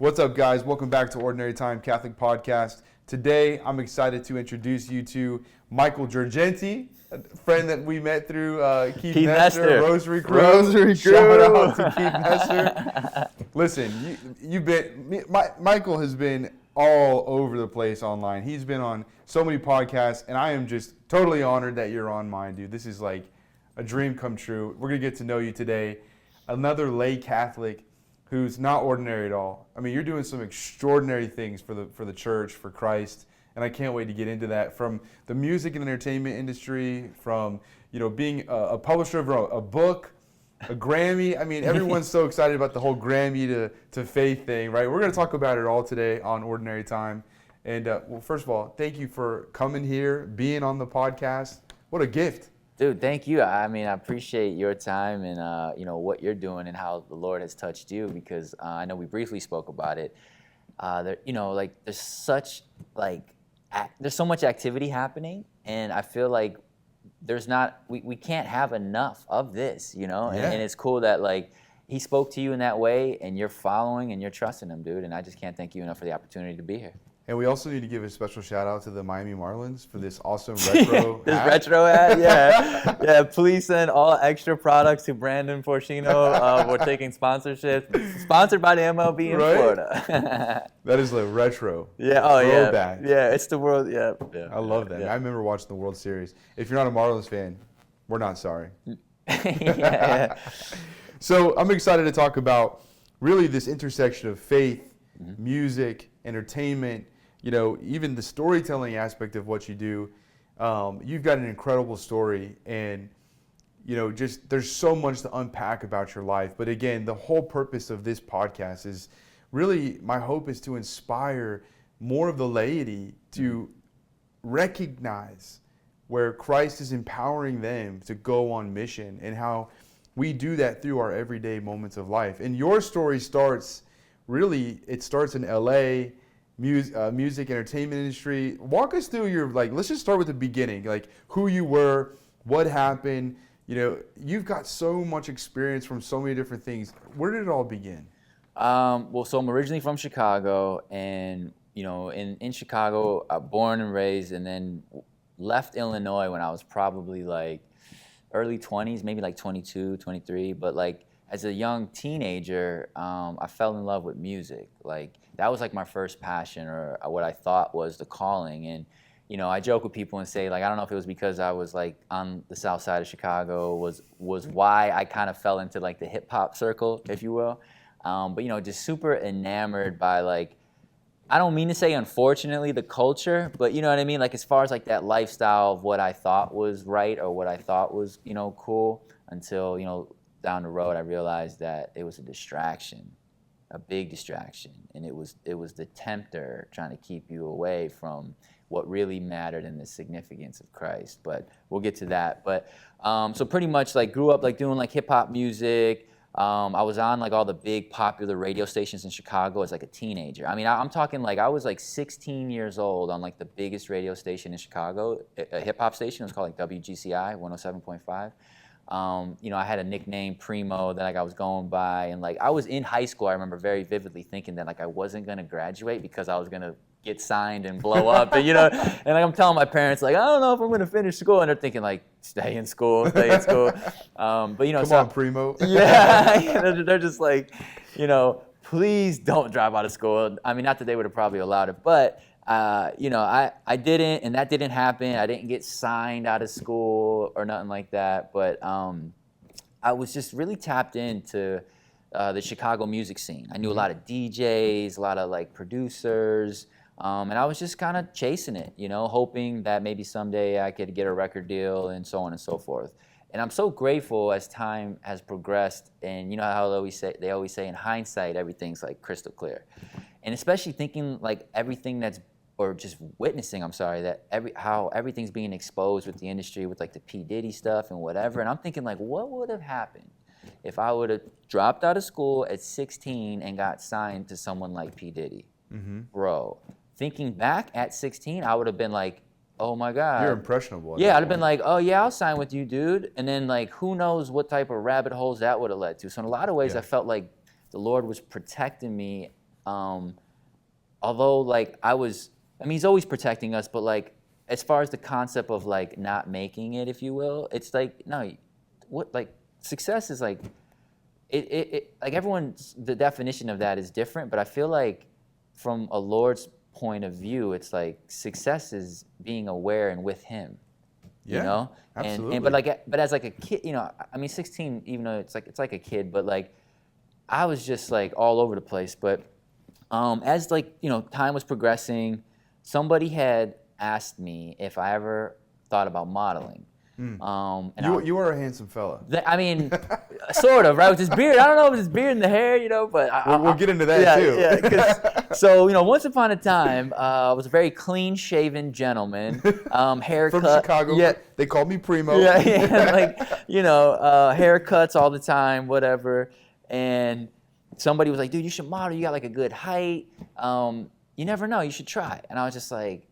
What's up, guys? Welcome back to Ordinary Time Catholic Podcast. Today, I'm excited to introduce you to Michael Girgenti, a friend that we met through Keith Nestor, Rosary Crew. Shout out to Keith Nestor. Listen, Michael has been all over the place online. He's been on so many podcasts, and I am just totally honored that you're on mine, dude. This is like a dream come true. We're going to get to know you today. Another lay Catholic who's not ordinary at all. I mean, you're doing some extraordinary things for the church, for Christ, and I can't wait to get into that. From the music and entertainment industry, from being a publisher of a book, a Grammy. I mean, everyone's so excited about the whole Grammy to faith thing, right? We're going to talk about it all today on Ordinary Time. And well, first of all, thank you for coming here, being on the podcast. What a gift. Dude, thank you. I mean, I appreciate your time and what you're doing and how the Lord has touched you, because I know we briefly spoke about it. There's so much activity happening, and I feel like we can't have enough of this, Yeah. And it's cool that he spoke to you in that way, and you're following and you're trusting him, dude. And I just can't thank you enough for the opportunity to be here. And we also need to give a special shout out to the Miami Marlins for this awesome retro This hat. retro hat, yeah. Yeah, please send all extra products to Brandon Porcino. We're taking sponsorships. Sponsored by the MLB in Florida. That is the retro. Yeah, oh throwback. Yeah, it's the world, yeah. I love that. Yeah. I remember watching the World Series. If you're not a Marlins fan, we're not sorry. yeah. So I'm excited to talk about really this intersection of faith, music, entertainment, even the storytelling aspect of what you do. You've got an incredible story, and there's so much to unpack about your life. But again, the whole purpose of this podcast is really, my hope is to inspire more of the laity to recognize where Christ is empowering them to go on mission, and how we do that through our everyday moments of life. And your story starts in LA, music, entertainment industry. Walk us through let's just start with the beginning, who you were, what happened. You've got so much experience from so many different things. Where did it all begin? So I'm originally from Chicago, and in Chicago, born and raised, and then left Illinois when I was probably early 20s, maybe 22, 23. But as a young teenager, I fell in love with music. That was my first passion, or what I thought was the calling. And I joke with people and say I don't know if it was because I was on the south side of Chicago was why I kind of fell into the hip hop circle, if you will. But just super enamored by I don't mean to say unfortunately the culture, but you know what I mean? As far as that lifestyle of what I thought was right or what I thought was, cool, until, down the road I realized that it was a distraction, a big distraction. And it was the tempter trying to keep you away from what really mattered and the significance of Christ. But we'll get to that. But so pretty much grew up doing hip hop music. I was on all the big popular radio stations in Chicago as a teenager. I mean, I'm talking I was 16 years old on the biggest radio station in Chicago, a hip hop station. It was called WGCI 107.5. I had a nickname, Primo, that I was going by, and I was in high school. I remember very vividly thinking that I wasn't gonna graduate because I was gonna get signed and blow up, and and I'm telling my parents I don't know if I'm gonna finish school, and they're thinking stay in school. But Come on, Primo. Yeah, they're just please don't drop out of school. I mean, not that they would have probably allowed it, but I didn't, and that didn't happen. I didn't get signed out of school or nothing like that, but I was just really tapped into the Chicago music scene. I knew a lot of DJs, a lot of producers, and I was just kind of chasing it, hoping that maybe someday I could get a record deal and so on and so forth. And I'm so grateful as time has progressed, and how they always say in hindsight everything's crystal clear, and especially thinking just witnessing, how everything's being exposed with the industry, with the P. Diddy stuff and whatever. And I'm thinking what would have happened if I would have dropped out of school at 16 and got signed to someone like P. Diddy? Mm-hmm. Bro, thinking back at 16, I would have been oh my God. You're impressionable. Yeah, I'd have been oh yeah, I'll sign with you, dude. And then who knows what type of rabbit holes that would have led to. So in a lot of ways, I felt the Lord was protecting me Although like he's always protecting us, but like as far as the concept of like not making it, if you will, it's like no, what like success is like it like everyone's the definition of that is different, but I feel like from a Lord's point of view, it's like success is being aware and with Him. Yeah, you know, absolutely. But as like a kid, you know, I mean, 16, even though it's like a kid, but like I was just like all over the place. But as like you know, time was progressing, somebody had asked me if I ever thought about modeling. And you are a handsome fella. I mean, sort of, right? With his beard. I don't know if it's his beard and the hair, you know, but we'll get into that too. Yeah, so, you know, once upon a time, I was a very clean-shaven gentleman, haircut. From Chicago. Yeah. They called me Primo. Yeah, like, you know, haircuts all the time, whatever. And somebody was like, dude, you should model. You got like a good height. You never know. You should try. And I was just like,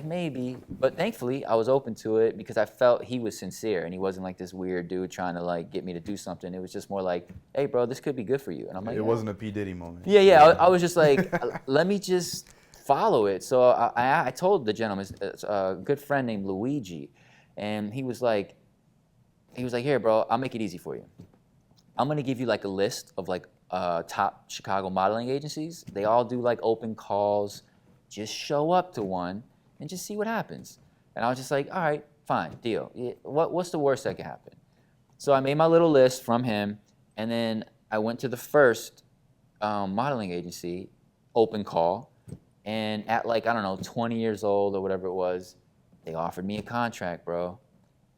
maybe, but thankfully I was open to it because I felt he was sincere and he wasn't like this weird dude trying to like get me to do something. It was just more like, hey bro, this could be good for you. And I'm like, it wasn't a P. Diddy moment. Yeah. I was just like, let me just follow it. So I told the gentleman, a good friend named Luigi, and he was like, here bro, I'll make it easy for you. I'm gonna give you like a list of like top Chicago modeling agencies. They all do like open calls. Just show up to one and just see what happens. And I was just like, all right, fine, deal. What's the worst that could happen? So I made my little list from him, and then I went to the first modeling agency, open call, and at like, I don't know, 20 years old or whatever it was, they offered me a contract, bro.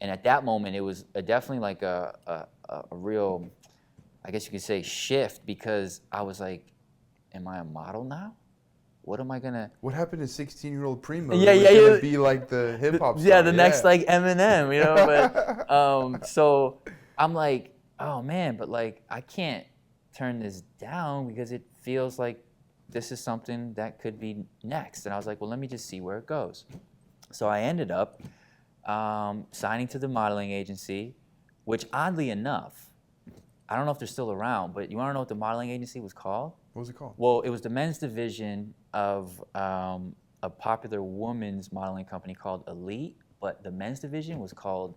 And at that moment, it was definitely like a real, I guess you could say, shift, because I was like, am I a model now? What am I gonna? What happened to 16-year-old Primo? Yeah. Gonna be like the hip hop star. Yeah, the next like Eminem, you know. But so I'm like, oh man, but like I can't turn this down because it feels like this is something that could be next. And I was like, well, let me just see where it goes. So I ended up signing to the modeling agency, which oddly enough, I don't know if they're still around, but you want to know what the modeling agency was called? What was it called? Well, it was the men's division of a popular women's modeling company called Elite, but the men's division was called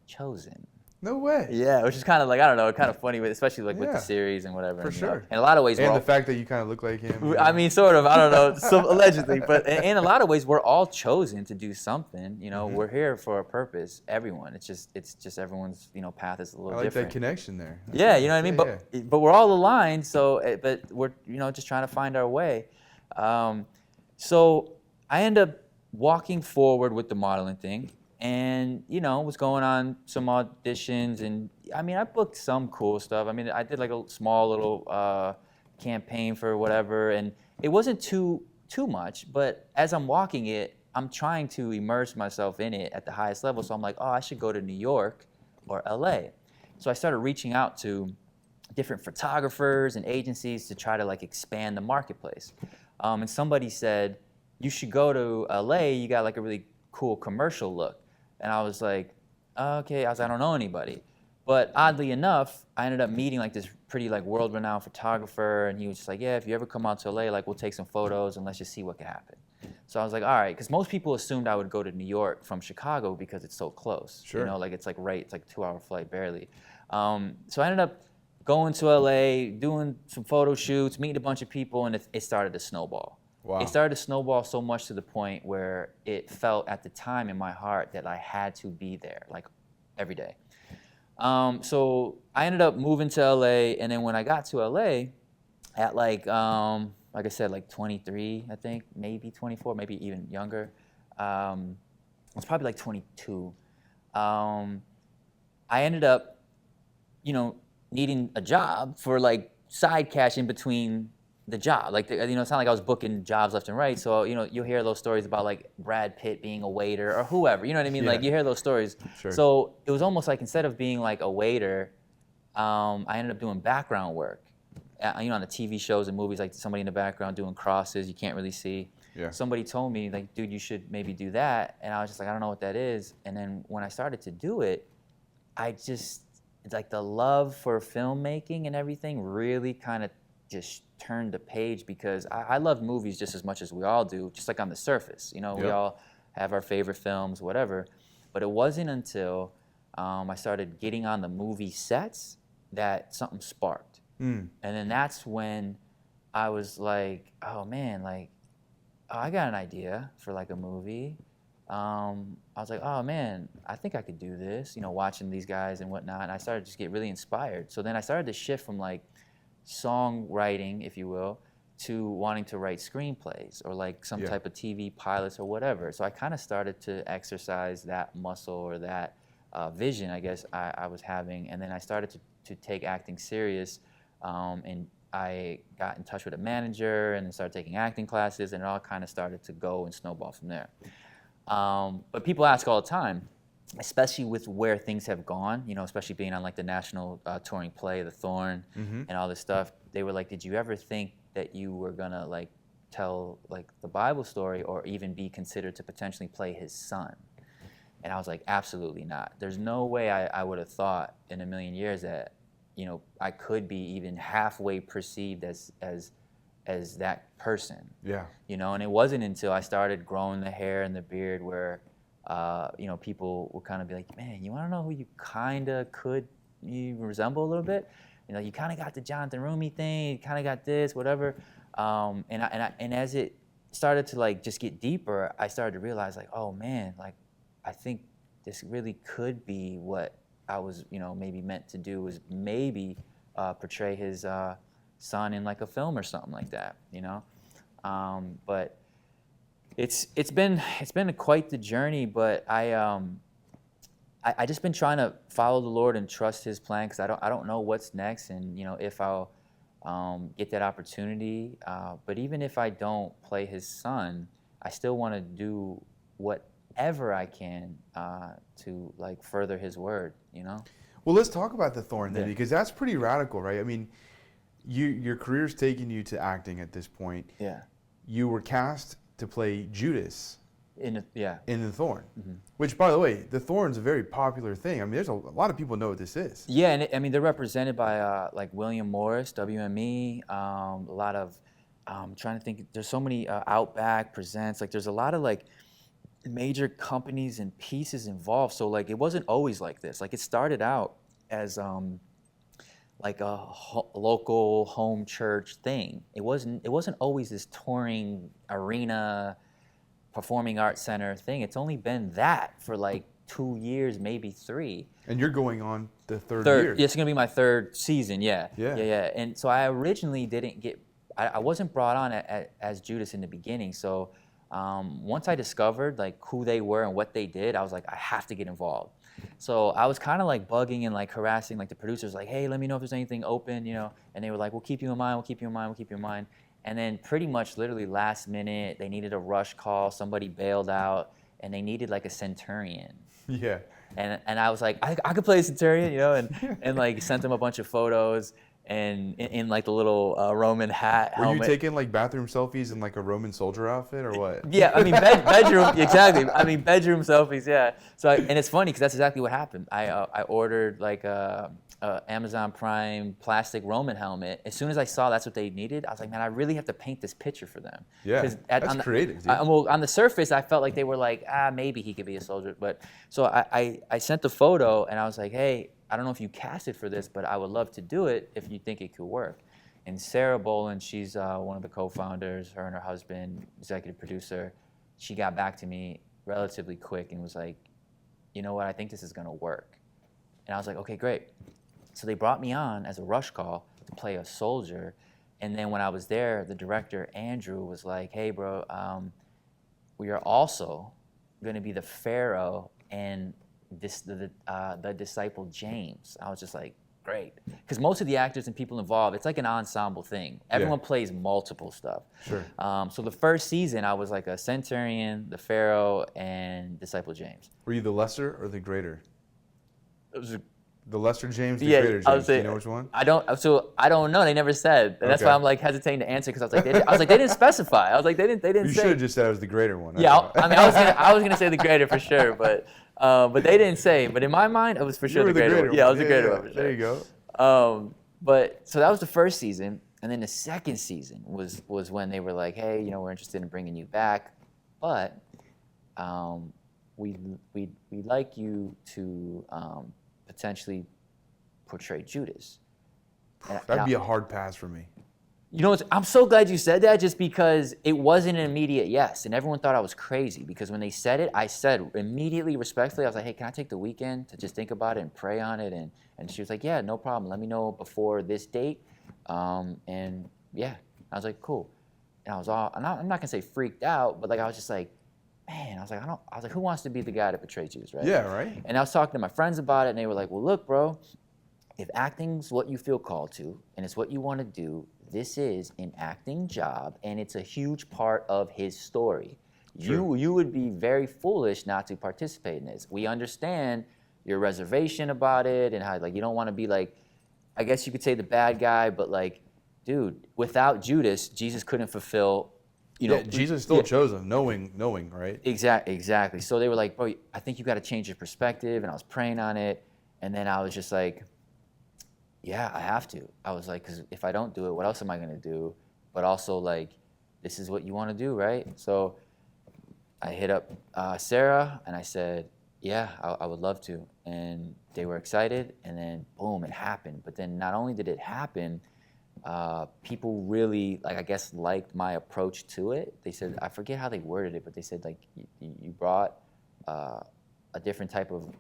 Chosen. No way. Yeah, which is kind of like, I don't know, kind of funny, especially like with the series and whatever. For sure. In a lot of ways, and the fact that you kind of look like him. I mean, sort of. I don't know, allegedly, but in a lot of ways, we're all chosen to do something. You know, we're here for a purpose. Everyone. It's just everyone's path is a little different. I like that connection there. Yeah, you know what I mean. But we're all aligned. So, but we're just trying to find our way. So I end up walking forward with the modeling thing. And, was going on some auditions, and I mean, I booked some cool stuff. I mean, I did like a small little campaign for whatever, and it wasn't too much, but as I'm walking it, I'm trying to immerse myself in it at the highest level. So I'm like, oh, I should go to New York or LA. So I started reaching out to different photographers and agencies to try to like expand the marketplace. And somebody said, you should go to LA, you got like a really cool commercial look. And I was like, okay, I don't know anybody. But oddly enough, I ended up meeting like this pretty like world-renowned photographer, and he was just like, yeah, if you ever come out to LA, like we'll take some photos and let's just see what can happen. So I was like, all right, because most people assumed I would go to New York from Chicago because it's so close. Sure. Like it's like it's like a 2-hour flight barely. So I ended up going to LA, doing some photo shoots, meeting a bunch of people, and it started to snowball. Wow. It started to snowball so much to the point where it felt at the time in my heart that I had to be there, like every day. So I ended up moving to LA, and then when I got to LA, at like I said, like 23, I think, maybe 24, maybe even younger. I was probably like 22. I ended up, needing a job for like side cash in between the job. Like, it's not like I was booking jobs left and right. So, you'll hear those stories about like Brad Pitt being a waiter or whoever, you know what I mean? Yeah. Like you hear those stories. Sure. So it was almost like instead of being like a waiter, I ended up doing background work. On the TV shows and movies, like somebody in the background doing crosses you can't really see. Yeah. Somebody told me like, dude, you should maybe do that. And I was just like, I don't know what that is. And then when I started to do it, it's like the love for filmmaking and everything really kind of just turned the page because I love movies just as much as we all do, just like on the surface. You know, we all have our favorite films, whatever. But it wasn't until I started getting on the movie sets that something sparked. And then that's when I was like, oh man, like, oh, I got an idea for like a movie. I was like, oh man, I think I could do this, you know, watching these guys and whatnot. And I started to just get really inspired. So then I started to shift from like songwriting, if you will, to wanting to write screenplays or like some type of TV pilots or whatever. So I kind of started to exercise that muscle or that vision, I guess, I was having. And then I started to take acting serious. And I got in touch with a manager and then started taking acting classes, and it all kind of started to go and snowball from there. But people ask all the time, especially with where things have gone, you know, especially being on like the national touring play, the Thorn, and all this stuff. They were like, did you ever think that you were gonna like tell like the Bible story or even be considered to potentially play his son? And I was like, absolutely not. There's no way I would have thought in a million years that, you know, I could be even halfway perceived as that person. Yeah. You know, and it wasn't until I started growing the hair and the beard where, you know, people would kind of be like, man, you want to know who you kind of could you resemble a little bit? You know, you kind of got the Jonathan Rumi thing, you kind of got this, whatever. And as it started to like just get deeper, I started to realize like, oh man, like I think this really could be what I was, you know, maybe meant to do, was maybe portray his son in like a film or something like that, you know. But it's been quite the journey. But I just been trying to follow the Lord and trust His plan, because I don't know what's next, and you know if I'll get that opportunity. But even if I don't play his son, I still want to do whatever I can to like further His word, you know. Well, let's talk about the Thorn then, because that's pretty radical, right? I mean, your career's taken you to acting at this point. Yeah. You were cast to play Judas in the Thorn, which, by the way, the Thorn's a very popular thing. I mean, there's a lot of people know what this is. Yeah, and I mean, they're represented by like William Morris, WME, a lot of, I'm trying to think, there's so many, Outback Presents, like there's a lot of like major companies and pieces involved. So like it wasn't always like this. Like it started out as like a local home church thing. It wasn't always this touring arena, performing arts center thing. It's only been that for like 2 years, maybe 3. And you're going on the third year. It's gonna be my 3rd season. Yeah. And so I originally I wasn't brought on as Judas in the beginning. So once I discovered like who they were and what they did, I was like, I have to get involved. So I was kind of like bugging and like harassing like the producers, like, hey, let me know if there's anything open, you know. And they were like, we'll keep you in mind, we'll keep you in mind, we'll keep you in mind. And then pretty much literally last minute, they needed a rush call, somebody bailed out, and they needed like a centurion. Yeah. And I was like, I could play a centurion, you know, and like sent them a bunch of photos. And in like the little Roman hat helmet. Were you taking like bathroom selfies in like a Roman soldier outfit or what? Yeah, I mean bedroom, exactly. I mean bedroom selfies, yeah. So and it's funny because that's exactly what happened. I ordered like a Amazon Prime plastic Roman helmet. As soon as I saw that's what they needed, I was like, man, I really have to paint this picture for them. Yeah, that's creative, dude. Well, on the surface, I felt like they were like, maybe he could be a soldier. But so I sent the photo and I was like, hey, I don't know if you casted for this, but I would love to do it if you think it could work. And Sarah Boland, she's one of the co-founders, her and her husband, executive producer, she got back to me relatively quick and was like, you know what, I think this is gonna work. And I was like, okay, great. So they brought me on as a rush call to play a soldier. And then when I was there, the director, Andrew, was like, hey bro, we are also gonna be the Pharaoh and the disciple James. I was just like, great. Because most of the actors and people involved, it's like an ensemble thing. Everyone plays multiple stuff. Sure. So the first season, I was like a centurion, the Pharaoh, and disciple James. Were you the lesser or the greater? It was the lesser James, the greater James. Do you know which one? I don't know. They never said. And that's why I'm like hesitating to answer, because I was like, they didn't specify. I was like, they didn't say. You should have just said I was the greater one. Yeah, I was gonna say the greater for sure, but they didn't say. But in my mind, it was for sure the greater one. Yeah, I was the greater one for sure. There you go. But so that was the first season, And then the second season was when they were like, hey, we're interested in bringing you back, but we'd like you to potentially portray Judas. That'd be a hard pass for me. I'm so glad you said that, just because it wasn't an immediate yes, and everyone thought I was crazy, because when they said it, I said immediately, respectfully, I was like, hey, can I take the weekend to just think about it and pray on it? And she was like, yeah, no problem. Let me know before this date. And yeah, I was like, cool. And I'm not gonna say freaked out, but like I was just like, man, I was like, who wants to be the guy to portray Judas, right? Yeah, right. And I was talking to my friends about it, and they were like, well, look, bro, if acting's what you feel called to, and it's what you want to do, this is an acting job, and it's a huge part of his story. True. You would be very foolish not to participate in this. We understand your reservation about it, and how like you don't want to be like, I guess you could say the bad guy, but like, dude, without Judas, Jesus couldn't fulfill. Jesus still chose him, knowing, right? Exactly. So they were like, bro, I think you got to change your perspective, and I was praying on it, and then I was just like, yeah, I have to. I was like, because if I don't do it, what else am I going to do? But also, like, this is what you want to do, right? So I hit up Sarah, and I said, yeah, I would love to. And they were excited, and then, boom, it happened. But then not only did it happen, people really, like, I guess, liked my approach to it. They said, I forget how they worded it, but they said, like, you brought a different type of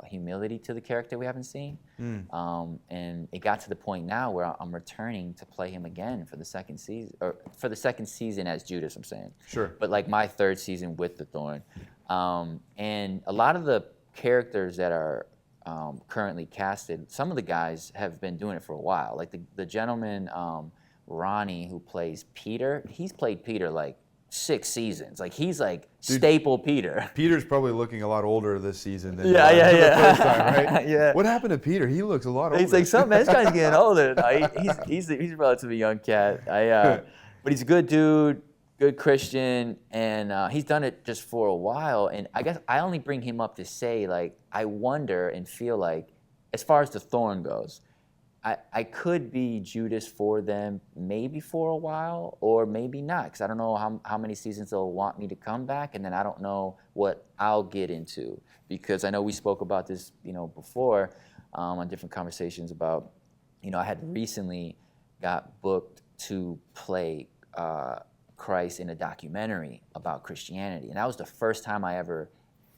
humility to the character we haven't seen. And it got to the point now where I'm returning to play him again for the second season as Judas, I'm saying. Sure. But like my third season with the Thorn. And a lot of the characters that are currently casted, some of the guys have been doing it for a while. Like the gentleman, Ronnie, who plays Peter, he's played Peter like 6 seasons. Like he's like staple Peter. Peter's probably looking a lot older this season than yeah. the first time, right? Yeah. What happened to Peter? He looks a lot older. He's like, this guy's getting older. No, he's a relatively young cat. But he's a good dude, good Christian, and he's done it just for a while. And I guess I only bring him up to say, like, I wonder and feel like, as far as the Thorn goes, I could be Judas for them maybe for a while, or maybe not, because I don't know how many seasons they'll want me to come back, and then I don't know what I'll get into, because I know we spoke about this, before on different conversations about, I had recently got booked to play Christ in a documentary about Christianity, and that was the first time I ever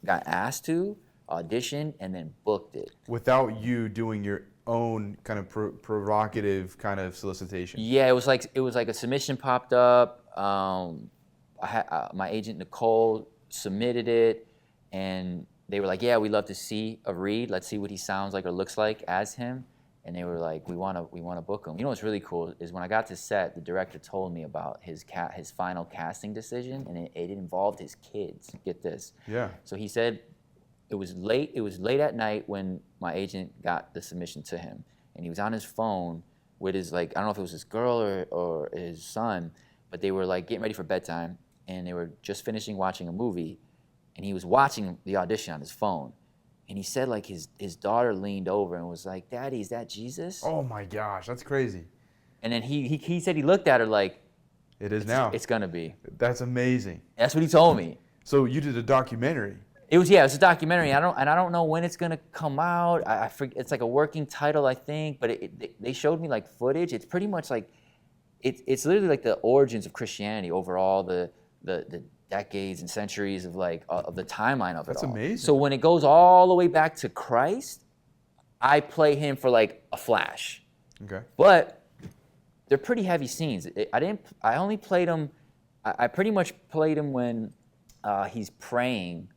got asked to audition and then booked it. Without you doing your own kind of provocative kind of solicitation. Yeah, it was like a submission popped up. I had my agent Nicole submitted it, and they were like, "Yeah, we'd love to see a read. Let's see what he sounds like or looks like as him." And they were like, "We want to book him." What's really cool is when I got to set, the director told me about his final casting decision, and it involved his kids. Get this. Yeah. So he said. It was late at night when my agent got the submission to him, and he was on his phone with his, like, I don't know if it was his girl or his son, but they were like getting ready for bedtime, and they were just finishing watching a movie, and he was watching the audition on his phone, and he said like his daughter leaned over and was like, "Daddy, is that Jesus?" Oh my gosh, that's crazy. And then he said he looked at her like, "It is now. It's gonna be." That's amazing. That's what he told me. So you did a documentary. It was a documentary. I don't know when it's gonna come out. I forget, it's like a working title, I think. But they showed me like footage. It's pretty much like it's literally like the origins of Christianity overall, the decades and centuries of of the timeline of it. That's all. amazing. So when it goes all the way back to Christ, I play him for like a flash. Okay. But they're pretty heavy scenes. I only played him. I pretty much played him when he's praying.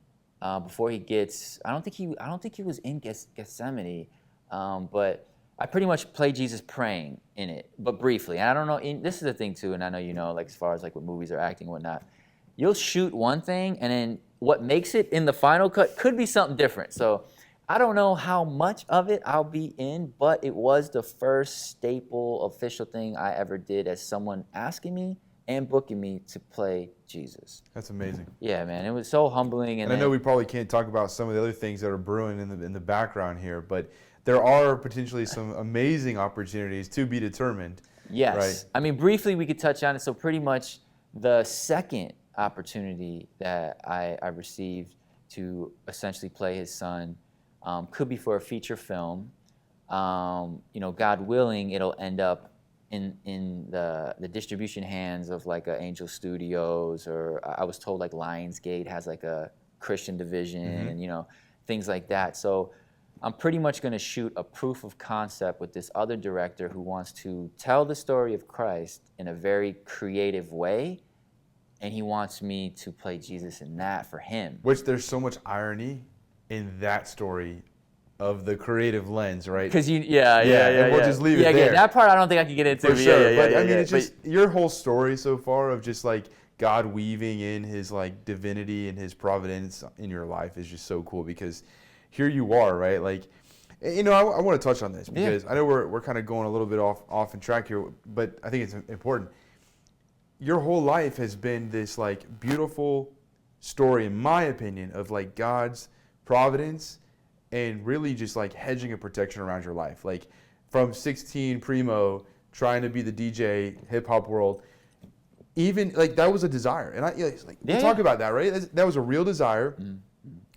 Before he gets, I don't think he was in Gethsemane, but I pretty much played Jesus praying in it, but briefly. And I don't know, this is the thing too, and I know like as far as like with movies or acting and whatnot, you'll shoot one thing, and then what makes it in the final cut could be something different. So I don't know how much of it I'll be in, but it was the first staple official thing I ever did as someone asking me and booking me to play Jesus. That's amazing. Yeah, man, it was so humbling. And I know we probably can't talk about some of the other things that are brewing in the background here, but there are potentially some amazing opportunities to be determined Yes. Right. I mean, briefly we could touch on it. So pretty much the second opportunity that I received to essentially play his son could be for a feature film. God willing, it'll end up in the distribution hands of like a Angel Studios, or I was told like Lionsgate has like a Christian division, and things like that. So I'm pretty much going to shoot a proof of concept with this other director who wants to tell the story of Christ in a very creative way, and he wants me to play Jesus in that for him. Which there's so much irony in that story of the creative lens, right? Because we'll just leave it there. Yeah, that part I don't think I can get into. For sure, but I mean, it's just your whole story so far of just like God weaving in His like divinity and His providence in your life is just so cool, because here you are, right? Like, I want to touch on this because I know we're kind of going a little bit off in track here, but I think it's important. Your whole life has been this like beautiful story, in my opinion, of like God's providence and really just like hedging a protection around your life. Like from 16 primo, trying to be the DJ hip hop world, even like that was a desire. And we talk about that, right? That was a real desire.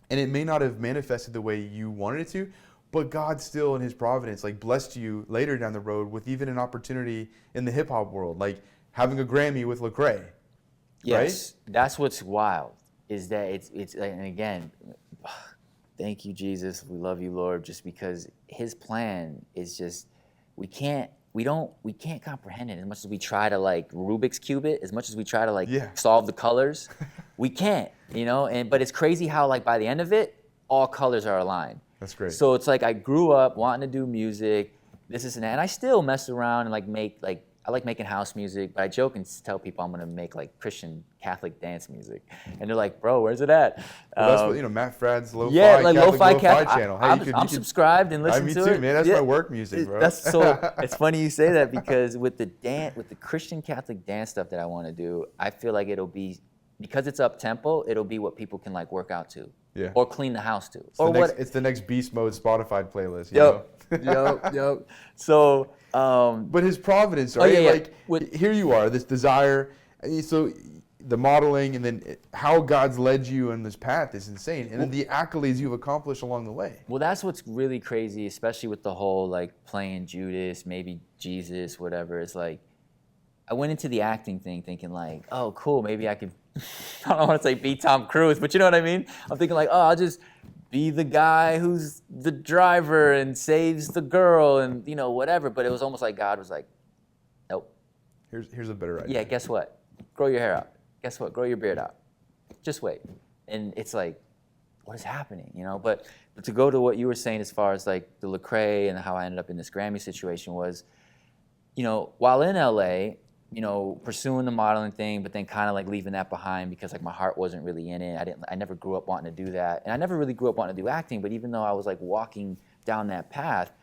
And it may not have manifested the way you wanted it to, but God still in His providence like blessed you later down the road with even an opportunity in the hip hop world, like having a Grammy with Lecrae. Yes, right? That's what's wild, is that it's and again, thank you, Jesus. We love you, Lord, just because His plan is just we can't comprehend it as much as we try to like Rubik's Cube it, as much as we try to like solve the colors. We can't, but it's crazy how like by the end of it, all colors are aligned. That's great. So it's like I grew up wanting to do music, this and that, and I still mess around and like I like making house music, but I joke and tell people I'm gonna make like Christian Catholic dance music, and they're like, "Bro, where's it at?" Well, that's what Matt Frad's lo-fi, lo-fi channel. I'm subscribed and listen to it. Me too, man. That's my work music, bro. It's funny you say that, because with the Christian Catholic dance stuff that I want to do, I feel like it'll be, because it's up tempo, it'll be what people can like work out to, or clean the house to, It's the next Beast Mode Spotify playlist. Yep. So. But His providence, right? Here you are, this desire. So the modeling, and then how God's led you on this path is insane. And then the accolades you've accomplished along the way. Well, that's what's really crazy, especially with the whole like playing Judas, maybe Jesus, whatever. It's like I went into the acting thing thinking like, oh, cool, maybe I could. I don't want to say be Tom Cruise, but you know what I mean. I'm thinking like, oh, I'll just be the guy who's the driver and saves the girl and whatever. But it was almost like God was like, nope. Here's a better idea. Yeah, guess what? Grow your hair out. Guess what? Grow your beard out. Just wait. And it's like, what is happening? But to go to what you were saying as far as like the Lecrae and how I ended up in this Grammy situation was, while in LA, pursuing the modeling thing, but then kind of like leaving that behind because like my heart wasn't really in it. I never grew up wanting to do that. And I never really grew up wanting to do acting, but even though I was like walking down that path,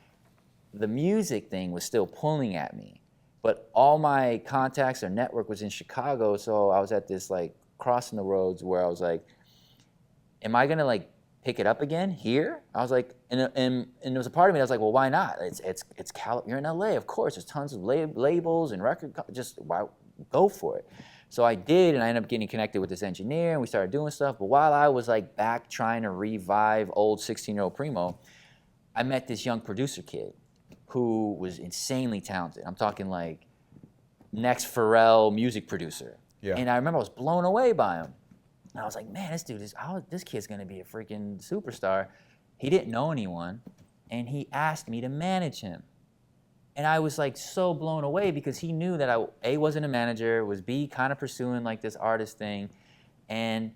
the music thing was still pulling at me. But all my contacts or network was in Chicago, so I was at this like crossing the roads where I was like, am I gonna like pick it up again here? I was like, and there was a part of me that was like, well, why not? You're in LA, of course. There's tons of labels and just why go for it? So I did, and I ended up getting connected with this engineer, and we started doing stuff. But while I was like back trying to revive old 16-year-old Primo, I met this young producer kid who was insanely talented. I'm talking like next Pharrell music producer. Yeah. And I remember I was blown away by him. And I was like, man, this kid's gonna be a freaking superstar. He didn't know anyone, and he asked me to manage him. And I was like so blown away because he knew that I, A, wasn't a manager, was B, kind of pursuing like this artist thing. And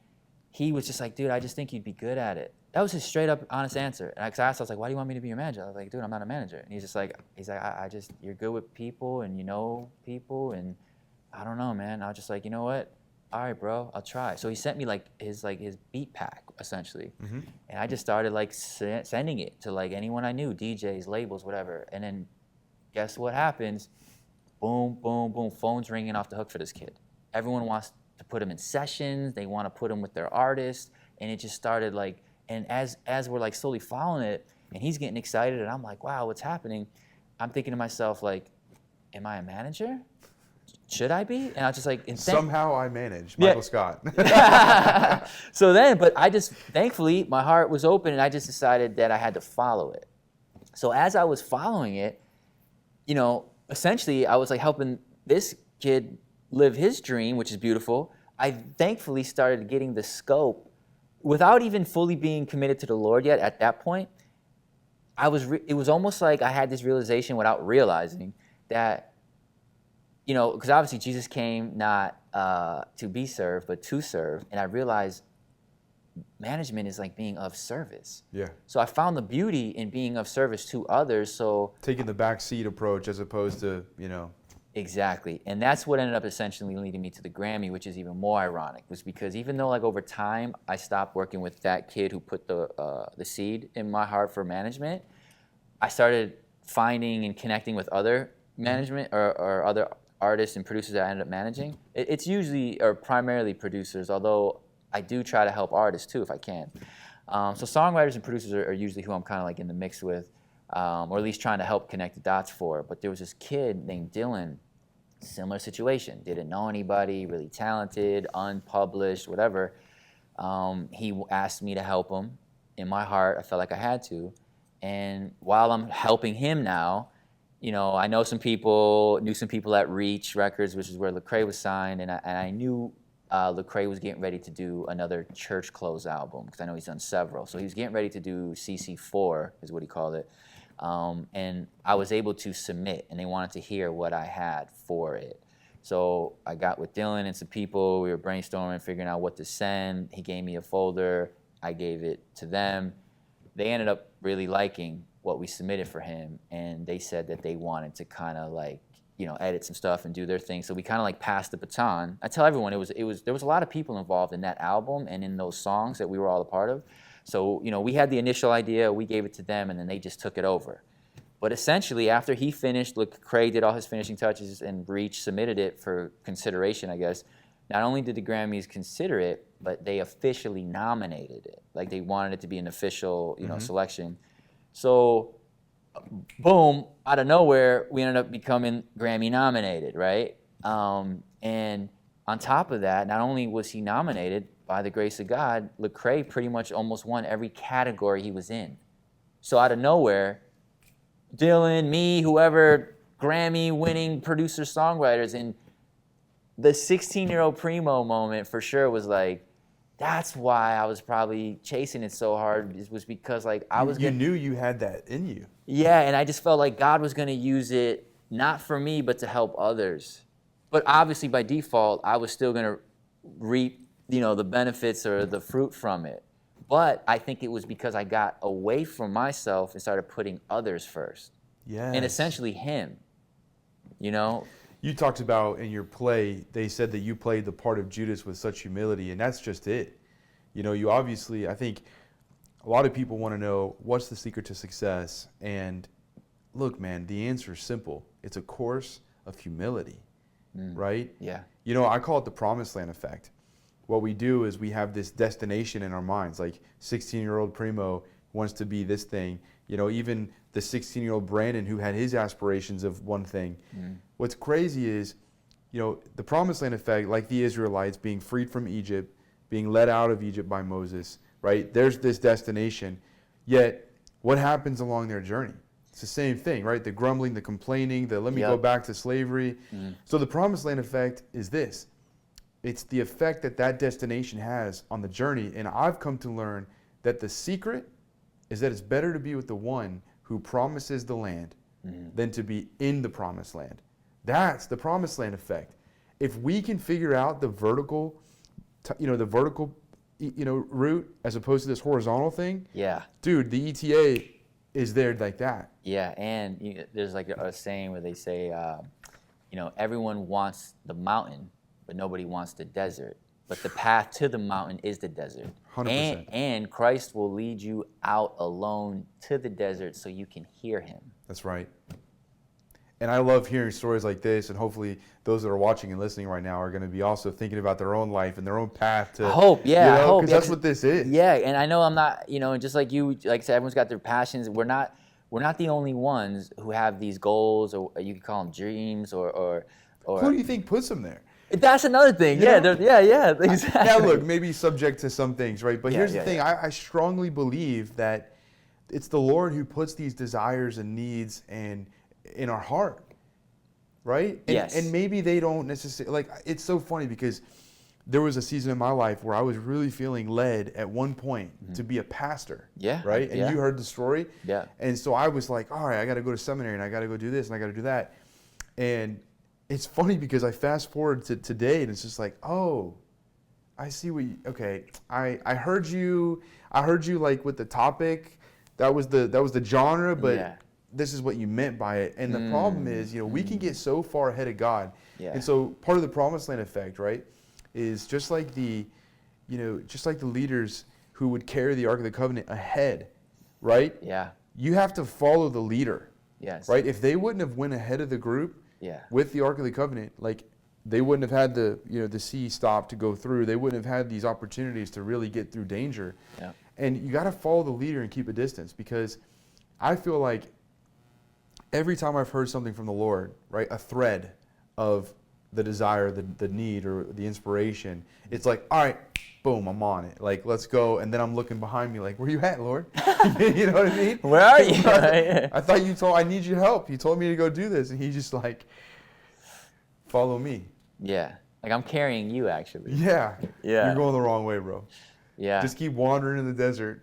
he was just like, dude, I just think you'd be good at it. That was his straight up honest answer. And I asked, I was like, why do you want me to be your manager? I was like, dude, I'm not a manager. And he's like, you're good with people and you know people, and I don't know, man. I was just like, you know what? All right, bro, I'll try. So he sent me like his beat pack essentially, and I just started like sending it to like anyone I knew, DJs, labels, whatever. And then guess what happens? Boom, boom, boom. Phones ringing off the hook for this kid. Everyone wants to put him in sessions. They want to put him with their artist, and it just started like. And as we're like slowly following it, and he's getting excited, and I'm like, wow, what's happening? I'm thinking to myself like, am I a manager? Should I be? And I was just like, somehow I manage Michael Scott. So then, but I just, thankfully, my heart was open and I just decided that I had to follow it. So as I was following it, you know, essentially I was like helping this kid live his dream, which is beautiful. I thankfully started getting the scope without even fully being committed to the Lord yet at that point. It was almost like I had this realization without realizing that, you know, because obviously Jesus came not to be served, but to serve. And I realized management is like being of service. Yeah. So I found the beauty in being of service to others. So taking the backseat approach as opposed to, you know. Exactly. And that's what ended up essentially leading me to the Grammy, which is even more ironic, was because even though like over time I stopped working with that kid who put the seed in my heart for management, I started finding and connecting with other management or other artists and producers that I ended up managing. It's usually or primarily producers, although I do try to help artists too if I can. So songwriters and producers are usually who I'm kind of like in the mix with, or at least trying to help connect the dots for. But there was this kid named Dylan, similar situation, didn't know anybody, really talented, unpublished, whatever. He asked me to help him. In my heart, I felt like I had to. And while I'm helping him now, you know, I knew some people at Reach Records, which is where Lecrae was signed, and I knew Lecrae was getting ready to do another Church Close album, because I know he's done several. So he was getting ready to do CC4, is what he called it. And I was able to submit, and they wanted to hear what I had for it. So I got with Dylan and some people. We were brainstorming, figuring out what to send. He gave me a folder. I gave it to them. They ended up really liking what we submitted for him, and they said that they wanted to kind of like, you know, edit some stuff and do their thing. So we kind of like passed the baton. I tell everyone there was a lot of people involved in that album and in those songs that we were all a part of. So, you know, we had the initial idea, we gave it to them, and then they just took it over. But essentially, after he finished, Lecrae did all his finishing touches and Reach submitted it for consideration, I guess. Not only did the Grammys consider it, but they officially nominated it. Like they wanted it to be an official, you know, selection. So, boom, out of nowhere, we ended up becoming Grammy nominated, right? And on top of that, not only was he nominated, by the grace of God, Lecrae pretty much almost won every category he was in. So out of nowhere, Dylan, me, whoever, Grammy-winning producer-songwriters, and the 16-year-old Primo moment for sure was like, that's why I was probably chasing it so hard. It was because like you knew you had that in you. Yeah, and I just felt like God was going to use it not for me, but to help others. But obviously, by default, I was still going to reap, you know, the benefits or the fruit from it. But I think it was because I got away from myself and started putting others first. Yeah. And essentially him, you know. You talked about in your play, they said that you played the part of Judas with such humility, and that's just it. You know, you obviously, I think a lot of people want to know what's the secret to success. And look, man, the answer is simple. It's a course of humility, right? Yeah. You know, I call it the promised land effect. What we do is we have this destination in our minds, like 16-year-old Primo wants to be this thing. You know, even the 16-year-old Brandon who had his aspirations of one thing. What's crazy is, you know, the promised land effect, like the Israelites being freed from Egypt, being led out of Egypt by Moses, right? There's this destination. Yet, what happens along their journey? It's the same thing, right? The grumbling, the complaining, the let me go back to slavery. So the promised land effect is this. It's the effect that that destination has on the journey. And I've come to learn that the secret is that it's better to be with the one who promises the land than to be in the promised land. That's the promised land effect. If we can figure out the vertical, route as opposed to this horizontal thing, dude, the ETA is there like that. Yeah, and there's like a saying where they say, everyone wants the mountain, but nobody wants the desert. But the path to the mountain is the desert. 100%. And Christ will lead you out alone to the desert so you can hear him. That's right. And I love hearing stories like this, and hopefully those that are watching and listening right now are going to be also thinking about their own life and their own path to... I hope. Because that's what this is. Yeah, and I know I'm not, just like you, like I said, everyone's got their passions. We're we're not the only ones who have these goals, or you could call them dreams, or who do you think puts them there? That's another thing. Yeah, exactly. Now look, maybe subject to some things, right? But here's the thing. I strongly believe that it's the Lord who puts these desires and needs in our heart, right? And maybe they don't necessarily, like, it's so funny because there was a season in my life where I was really feeling led at one point to be a pastor. Yeah. Right? And you heard the story. Yeah. And so I was like, all right, I got to go to seminary and I got to go do this and I got to do that. And it's funny because I fast forward to today and it's just like, oh, I see what you, okay. I heard you like with the topic, that was the genre, but this is what you meant by it. And the problem is, we can get so far ahead of God. Yeah. And so part of the promised land effect, right, is just like the leaders who would carry the Ark of the Covenant ahead, right? Yeah. You have to follow the leader. Yes. Right? If they wouldn't have went ahead of the group with the Ark of the Covenant, like they wouldn't have had the sea stop to go through. They wouldn't have had these opportunities to really get through danger. Yeah. And you got to follow the leader and keep a distance, because I feel like every time I've heard something from the Lord, right, a thread of the desire, the need, or the inspiration, it's like, all right, boom, I'm on it. Like, let's go. And then I'm looking behind me like, where you at, Lord? You know what I mean? Where are you? I thought I need your help. You told me to go do this. And he's just like, follow me. Yeah. Like, I'm carrying you, actually. Yeah. You're going the wrong way, bro. Yeah. Just keep wandering in the desert.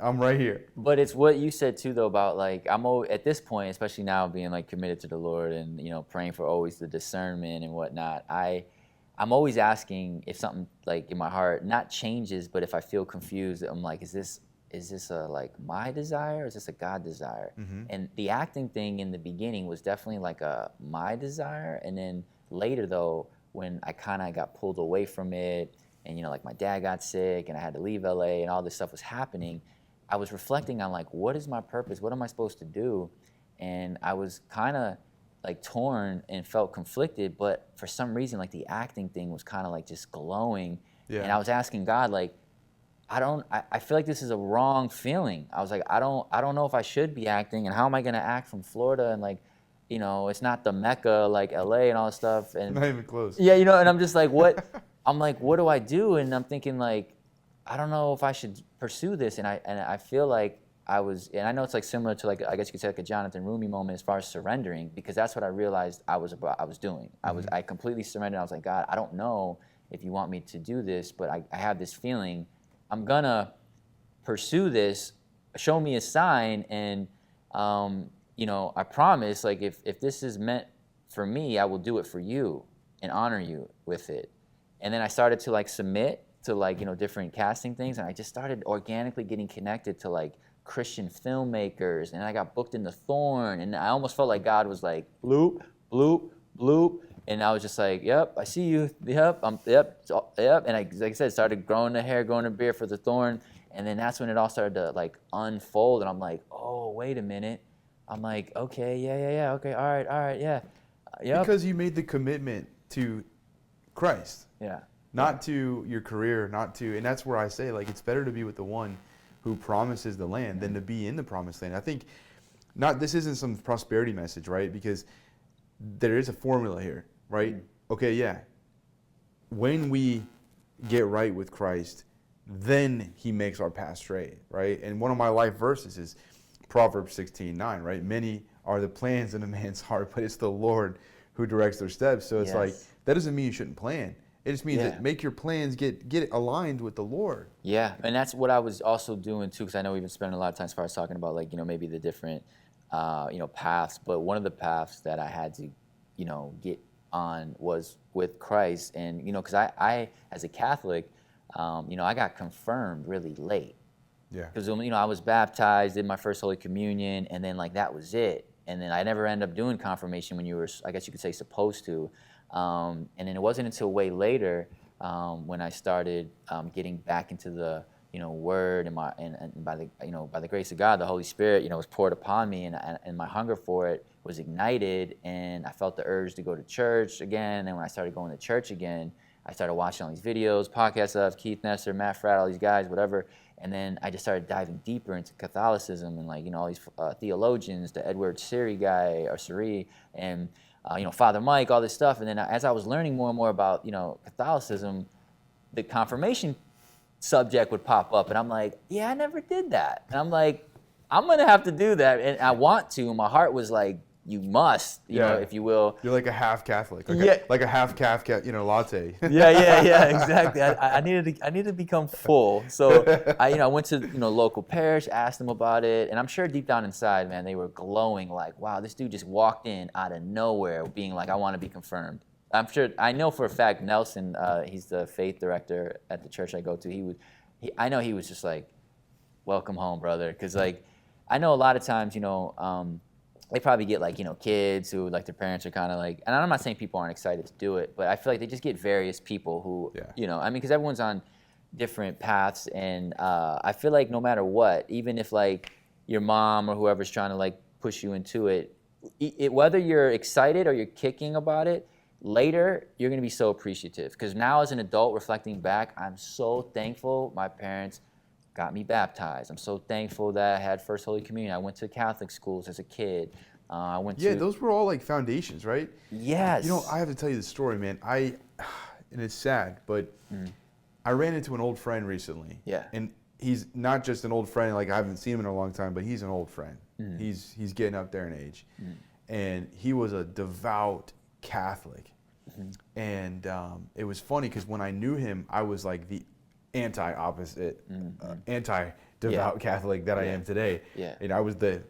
I'm right here. But it's what you said too, though, about like, I'm at this point, especially now being like committed to the Lord and, praying for always the discernment and whatnot. I'm always asking if something like in my heart not changes, but if I feel confused, I'm like, is this a like my desire, or is this a God desire? Mm-hmm. And the acting thing in the beginning was definitely like a my desire, and then later though, when I kind of got pulled away from it, and like my dad got sick and I had to leave LA and all this stuff was happening, I was reflecting on like, what is my purpose? What am I supposed to do? And I was kind of like torn and felt conflicted, but for some reason, like the acting thing was kind of like just glowing. Yeah. And I was asking God, like, I feel like this is a wrong feeling. I was like, I don't know if I should be acting, and how am I gonna act from Florida, and like, it's not the Mecca like LA and all this stuff. And not even close. Yeah, and I'm just like, what? I'm like, what do I do? And I'm thinking like, I don't know if I should pursue this. And I feel like and I know it's like similar to like, I guess you could say like a Jonathan Rumi moment as far as surrendering, because that's what I realized I was doing. Mm-hmm. I completely surrendered. I was like, God, I don't know if you want me to do this, but I have this feeling I'm gonna pursue this. Show me a sign, and I promise, like if this is meant for me, I will do it for you and honor you with it. And then I started to like submit to like, different casting things, and I just started organically getting connected to like Christian filmmakers, and I got booked into Thorn, and I almost felt like God was like, bloop, bloop, bloop, and I was just like, yep, I see you, yep, yep, and like I said, started growing the hair, growing the beard for the Thorn, and then that's when it all started to like unfold, and I'm like, oh, wait a minute, I'm like, okay, yeah, okay, all right, yeah, yep. Because you made the commitment to Christ. Yeah. Not to your career, and that's where I say, like, it's better to be with the one who promises the land than to be in the promised land. I think this isn't some prosperity message, right? Because there is a formula here, right? Mm-hmm. Okay, yeah. When we get right with Christ, then he makes our path straight, right? And one of my life verses is Proverbs 16:9, right? Many are the plans in a man's heart, but it's the Lord who directs their steps. So it's like, that doesn't mean you shouldn't plan. It just means that make your plans get aligned with the Lord. Yeah, and that's what I was also doing too, because I know we've been spending a lot of time as far as talking about like, maybe the different, paths. But one of the paths that I had to, get on was with Christ. And, because I, as a Catholic, I got confirmed really late. Yeah. Because, I was baptized, did my first Holy Communion, and then like that was it. And then I never ended up doing confirmation when you were, I guess you could say, supposed to. And then it wasn't until way later when I started getting back into the Word, and by the grace of God, the Holy Spirit was poured upon me, and my hunger for it was ignited, and I felt the urge to go to church again. And when I started going to church again, I started watching all these videos, podcasts of Keith Nestor, Matt Fradd, all these guys, whatever. And then I just started diving deeper into Catholicism and all these theologians, the Edward Siri guy, or Siri, and Father Mike, all this stuff. And then as I was learning more and more about, Catholicism, the confirmation subject would pop up. And I'm like, yeah, I never did that. And I'm like, I'm going to have to do that. And I want to. My heart was like, you must, you know, if you will. You're like a half Catholic, like a half latte. Yeah, exactly. I needed to become full. So I went to local parish, asked them about it, and I'm sure deep down inside, man, they were glowing like, wow, this dude just walked in out of nowhere, being like, I want to be confirmed. I know for a fact Nelson, he's the faith director at the church I go to. I know he was just like, welcome home, brother, because like I know a lot of times, they probably get kids who their parents are kind of like, and I'm not saying people aren't excited to do it, but I feel like they just get various people who, because everyone's on different paths, and I feel like no matter what, even if your mom or whoever's trying to push you into it, whether you're excited or you're kicking about it, later you're going to be so appreciative. Because now as an adult reflecting back, I'm so thankful my parents got me baptized. I'm so thankful that I had First Holy Communion. I went to Catholic schools as a kid. Those were all foundations, right? Yes. I have to tell you the story, man. And it's sad, but I ran into an old friend recently. Yeah. And he's not just an old friend, I haven't seen him in a long time, but he's an old friend. He's getting up there in age. And he was a devout Catholic. And it was funny because when I knew him, I was the anti-opposite, anti-devout Catholic that I am today. Yeah. And I was the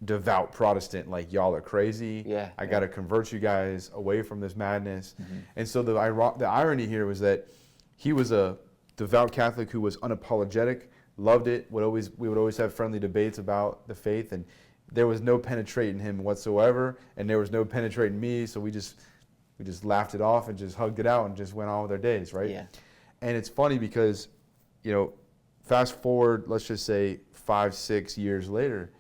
devout Protestant, y'all are crazy. Yeah. I got to convert you guys away from this madness. And so the irony here was that he was a devout Catholic who was unapologetic, loved it. We would always have friendly debates about the faith, and there was no penetrating him whatsoever, and there was no penetrating me. So we just laughed it off and just hugged it out and just went on with our days, right? Yeah. And it's funny because, fast forward, let's just say 5-6 years later,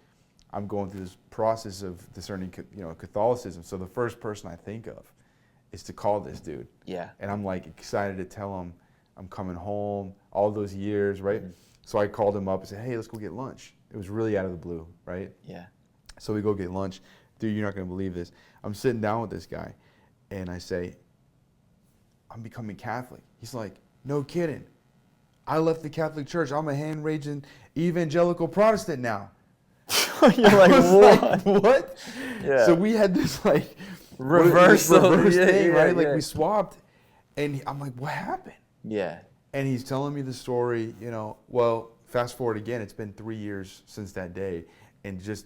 I'm going through this process of discerning, Catholicism. So the first person I think of is to call this dude. Yeah. And I'm excited to tell him I'm coming home, all those years, right? So I called him up and said, hey, let's go get lunch. It was really out of the blue, right? Yeah. So we go get lunch. Dude, you're not going to believe this. I'm sitting down with this guy, and I say, I'm becoming Catholic. He's like, no kidding. I left the Catholic Church. I'm a hand-raising evangelical Protestant now. You're like, what? Yeah. So we had this reverse thing, right? We swapped, and I'm like, what happened? Yeah. And he's telling me the story, well, fast forward again, it's been 3 years since that day, and just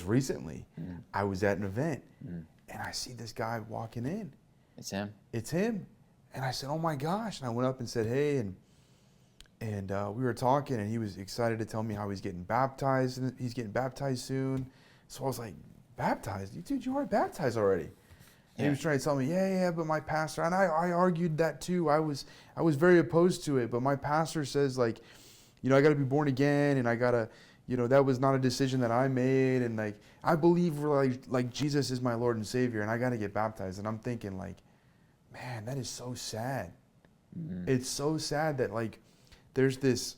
recently, I was at an event, and I see this guy walking in. It's him? It's him. And I said, oh my gosh. And I went up and said, hey, and we were talking, and he was excited to tell me how he's getting baptized, and he's getting baptized soon. So I was like, baptized? Dude, you are baptized already. And he was trying to tell me, yeah, but my pastor, and I argued that too. I was very opposed to it, but my pastor says I got to be born again, and I got to, that was not a decision that I made, and I believe Jesus is my Lord and Savior, and I got to get baptized. And I'm thinking man, that is so sad. It's so sad that there's this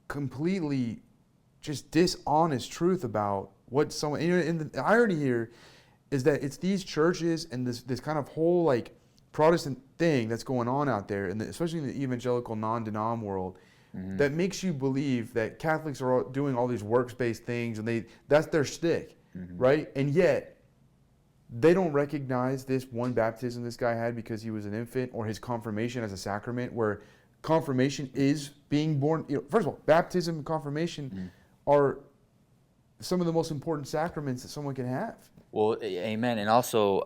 completely just dishonest truth about what someone, and the irony here is that it's these churches and this kind of whole Protestant thing that's going on out there, and especially in the evangelical non-denom world, that makes you believe that Catholics are doing all these works-based things, and that's their shtick, right? And yet they don't recognize this one baptism this guy had because he was an infant, or his confirmation as a sacrament, where confirmation is being born. First of all, baptism and confirmation are some of the most important sacraments that someone can have. Well, amen. And also,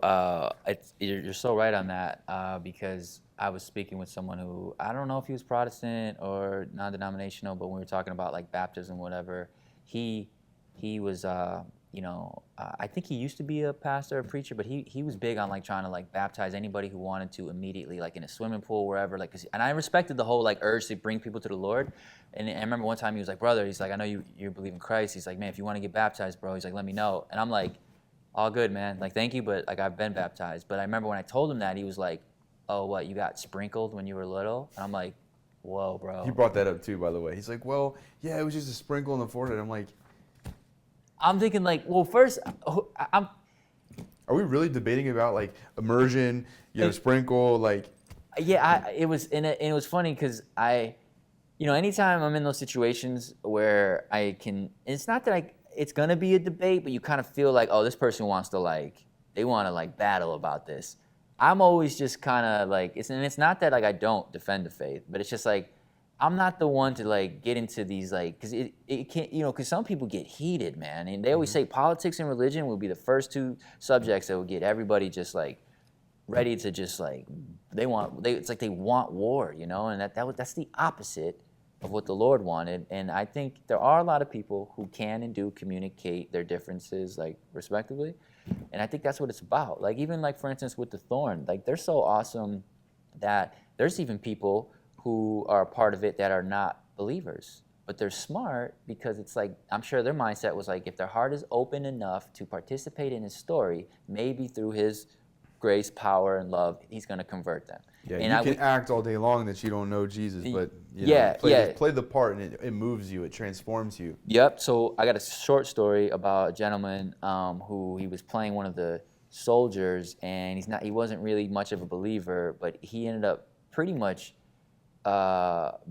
you're so right on that, because I was speaking with someone who, I don't know if he was Protestant or non-denominational, but when we were talking about baptism, whatever, he was, I think he used to be a pastor, a preacher, but he was big on trying to baptize anybody who wanted to immediately, in a swimming pool, wherever. And I respected the whole urge to bring people to the Lord. And I remember one time he was like, brother, he's like, I know you believe in Christ. He's like, man, if you want to get baptized, bro, he's like, let me know. And I'm like, all good, man. Thank you, but I've been baptized. But I remember when I told him that, he was like, oh, what, you got sprinkled when you were little? And I'm like, whoa, bro. He brought that up too, by the way. He's like, well, yeah, it was just a sprinkle on the forehead. I'm like, I'm thinking like, well, first, I'm. Are we really debating about like immersion, sprinkle, like? Yeah, it was funny because anytime I'm in those situations where I can, it's not that it's gonna be a debate, but you kind of feel like, oh, this person wants to they want to battle about this. I'm always just kind of like, it's not that I don't defend the faith, but it's just like, I'm not the one to get into these because it can't, because some people get heated, man, and they always say politics and religion will be the first two subjects that will get everybody just ready to just it's like they want war, and that's the opposite of what the Lord wanted. And I think there are a lot of people who can and do communicate their differences respectively, and I think that's what it's about. Even for instance with the Thorn, they're so awesome that there's even people who are a part of it that are not believers, but they're smart because it's I'm sure their mindset was if their heart is open enough to participate in his story, maybe through his grace, power, and love, he's going to convert them. Yeah, and you can act all day long that you don't know Jesus, but play the part, and it moves you, it transforms you. Yep. So I got a short story about a gentleman who he was playing one of the soldiers, and he wasn't really much of a believer, but he ended up pretty much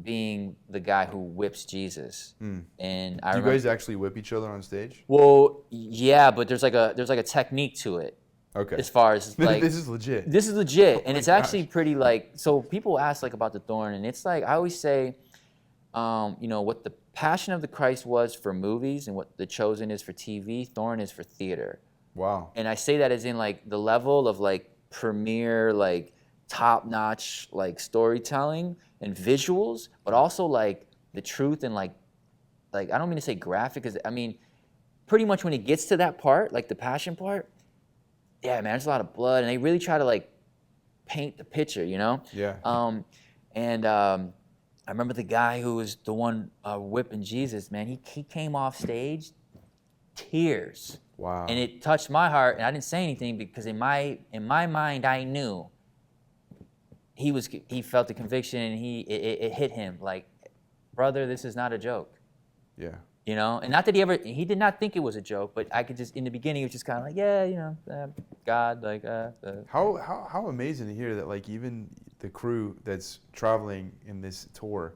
being the guy who whips Jesus. And Do you guys actually whip each other on stage? Well, yeah, but there's a technique to it. Okay. As far as this is legit. This is legit, and it's actually pretty so people ask about the Thorn, and it's I always say, what the Passion of the Christ was for movies and what The Chosen is for TV, Thorn is for theater. Wow. And I say that as in the level of premier top-notch storytelling and visuals, but also the truth and I don't mean to say graphic, because I mean pretty much when it gets to that part, the passion part, yeah, man, there's a lot of blood, and they really try to paint the picture, Yeah. I remember the guy who was the one whipping Jesus, man. He came off stage, tears. Wow. And it touched my heart, and I didn't say anything because in my mind I knew he felt the conviction, and it hit him brother, this is not a joke. Yeah. And not that he did not think it was a joke, but I could just, in the beginning, it was just kind of God, How amazing to hear that, even the crew that's traveling in this tour,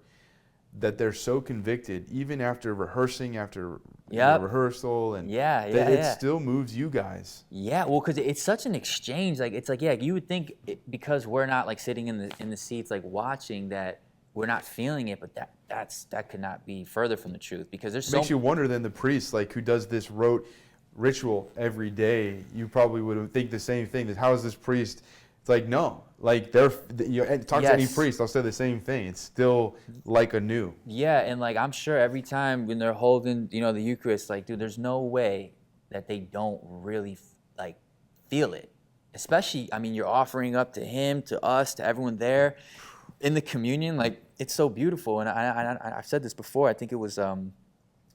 that they're so convicted, even after rehearsing, after rehearsal, and it still moves you guys. Yeah, well, because it's such an exchange. You would think because we're not sitting in the seats watching that we're not feeling it, but that could not be further from the truth, because there's makes you wonder then the priest who does this ritual every day, you probably would think the same thing, that how is this priest? It's no, talk to any priest, I'll say the same thing. It's still anew. Yeah, and I'm sure every time when they're holding the Eucharist, dude, there's no way that they don't really feel it. Especially, I mean, you're offering up to him, to us, to everyone there in the communion. It's so beautiful. And I've said this before, I think it was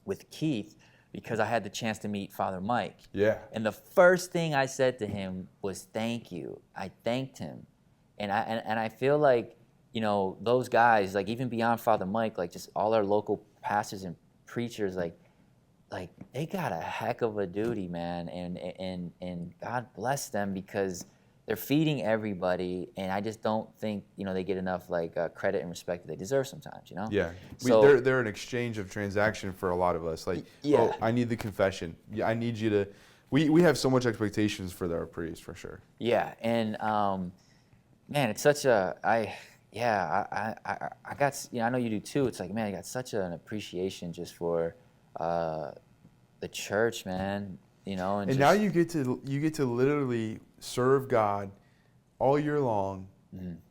with Keith, because I had the chance to meet Father Mike. Yeah. And the first thing I said to him was thank you. I thanked him. And I feel those guys, even beyond Father Mike, just all our local pastors and preachers, they got a heck of a duty, man. And God bless them, because they're feeding everybody, and I just don't think they get enough credit and respect that they deserve sometimes. Yeah, so they're an exchange of transaction for a lot of us. Yeah. Oh, I need the confession. Yeah, I need you to. We have so much expectations for our priest, for sure. Yeah, and man, it's such a I got I know you do too. It's man, I got such an appreciation just for the church, man. And now you get to literally serve God all year long,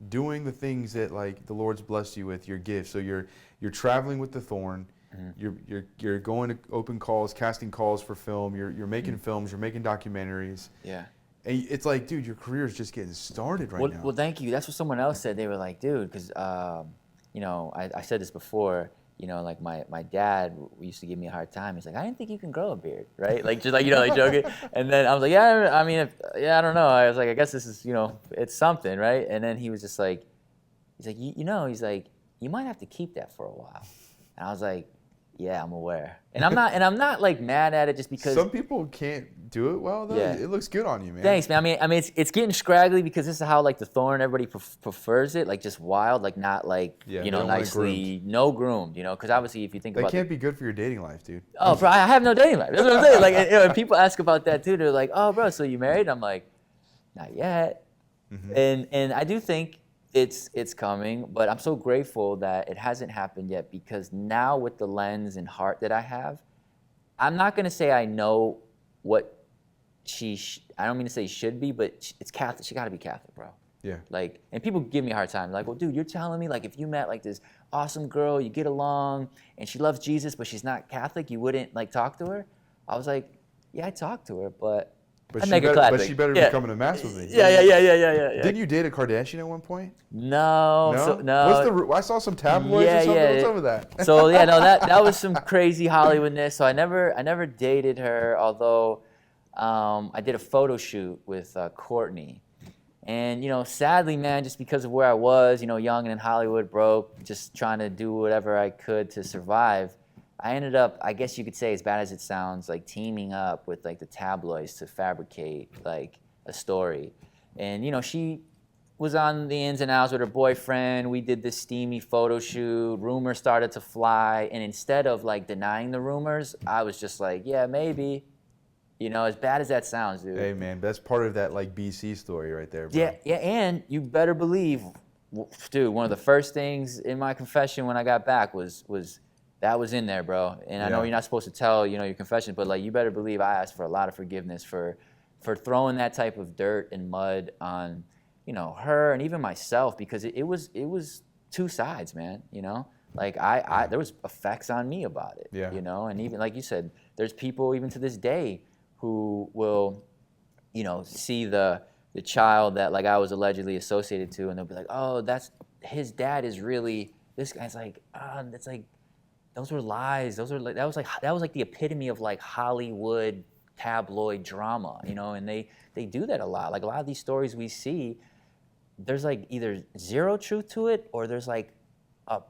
doing the things that the Lord's blessed you with, your gifts. So you're traveling with the Thorn, you're going to open calls, casting calls for film, you're making films, you're making documentaries. Yeah. And it's dude, your career is just getting started now. Well, thank you. That's what someone else said. They were dude, because I said this before. like my dad used to give me a hard time. He's like, I didn't think you can grow a beard, right? Like just like like joking. And then I was like, yeah, I mean, I don't know. I was like, I guess this is it's something, right? And then he was just like, he's like, he's like, you might have to keep that for a while. And I was like, yeah, I'm aware. And I'm not like mad at it just because some people can't do it well though. Yeah. It looks good on you, man. Thanks, man. I mean, it's getting scraggly because this is how like the Thorn everybody prefers it, like just wild, like not like nicely, no groomed, because obviously if you think about that can't be good for your dating life, dude. Oh, bro, I have no dating life. That's what I'm saying. Like, and people ask about that too. They're like, oh, bro, so you married? I'm like, not yet. Mm-hmm. And I do think it's coming, but I'm so grateful that it hasn't happened yet because now with the lens and heart that I have, I'm not gonna say I know what I don't mean to say should be, but it's Catholic. She got to be Catholic, bro. Yeah. Like, and people give me a hard time. Like, well, dude, you're telling me like if you met like this awesome girl, you get along, and she loves Jesus, but she's not Catholic, you wouldn't like talk to her? I was like, yeah, I talk to her, but she better be coming to mass with me. Yeah. Didn't you date a Kardashian at one point? No. I saw some tabloids or something. What's up with that? So yeah, no, that was some crazy Hollywoodness. So I never dated her, although I did a photo shoot with Courtney. And, sadly, man, just because of where I was, young and in Hollywood, broke, just trying to do whatever I could to survive, I ended up, I guess you could say, as bad as it sounds, like teaming up with like the tabloids to fabricate like a story. And, she was on the ins and outs with her boyfriend. We did this steamy photo shoot. Rumors started to fly. And instead of like denying the rumors, I was just like, yeah, maybe. As bad as that sounds, dude. Hey, man, that's part of that like BC story right there, bro. Yeah, and you better believe, dude, one of the first things in my confession when I got back was that was in there, bro. And I know you're not supposed to tell, your confession, but like you better believe I asked for a lot of forgiveness for throwing that type of dirt and mud on, her and even myself because it was two sides, man. Like there was effects on me about it. Yeah. And even like you said, there's people even to this day who will, see the child that like I was allegedly associated to, and they'll be like, oh, that's his dad is really this guy's like, that's like, those were lies. Those were like that was like the epitome of like Hollywood tabloid drama, and they do that a lot. Like a lot of these stories we see, there's like either zero truth to it or there's like a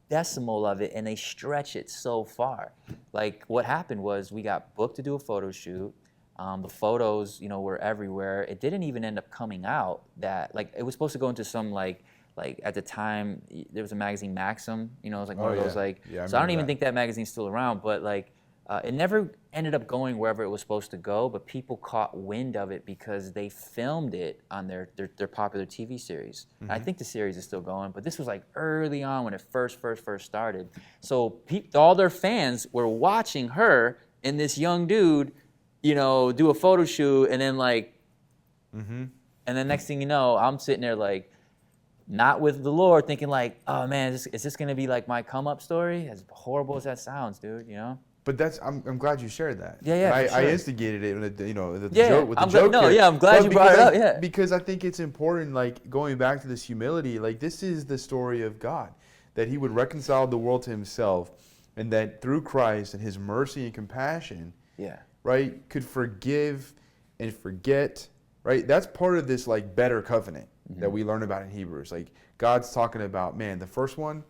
decimal of it, and they stretch it so far. Like what happened was we got booked to do a photo shoot. The photos, were everywhere. It didn't even end up coming out that like it was supposed to go into some like at the time there was a magazine Maxim, it was like one of those like. Yeah, so I don't even think that magazine's still around, but like it never ended up going wherever it was supposed to go. But people caught wind of it because they filmed it on their popular TV series. Mm-hmm. I think the series is still going, but this was like early on when it first started. So all their fans were watching her and this young dude, do a photo shoot, and then like, and then next thing you know, I'm sitting there like, not with the Lord, thinking like, oh man, is this gonna be like my come up story? As horrible as that sounds, dude, But I'm glad you shared that. Yeah, I instigated it with the joke. With the joke. I'm glad you brought it up. Yeah, because I think it's important. Like going back to this humility, like this is the story of God, that He would reconcile the world to Himself, and that through Christ and His mercy and compassion, right, could forgive and forget. Right, that's part of this like better covenant that we learn about in Hebrews. Like God's talking about, man, the first one,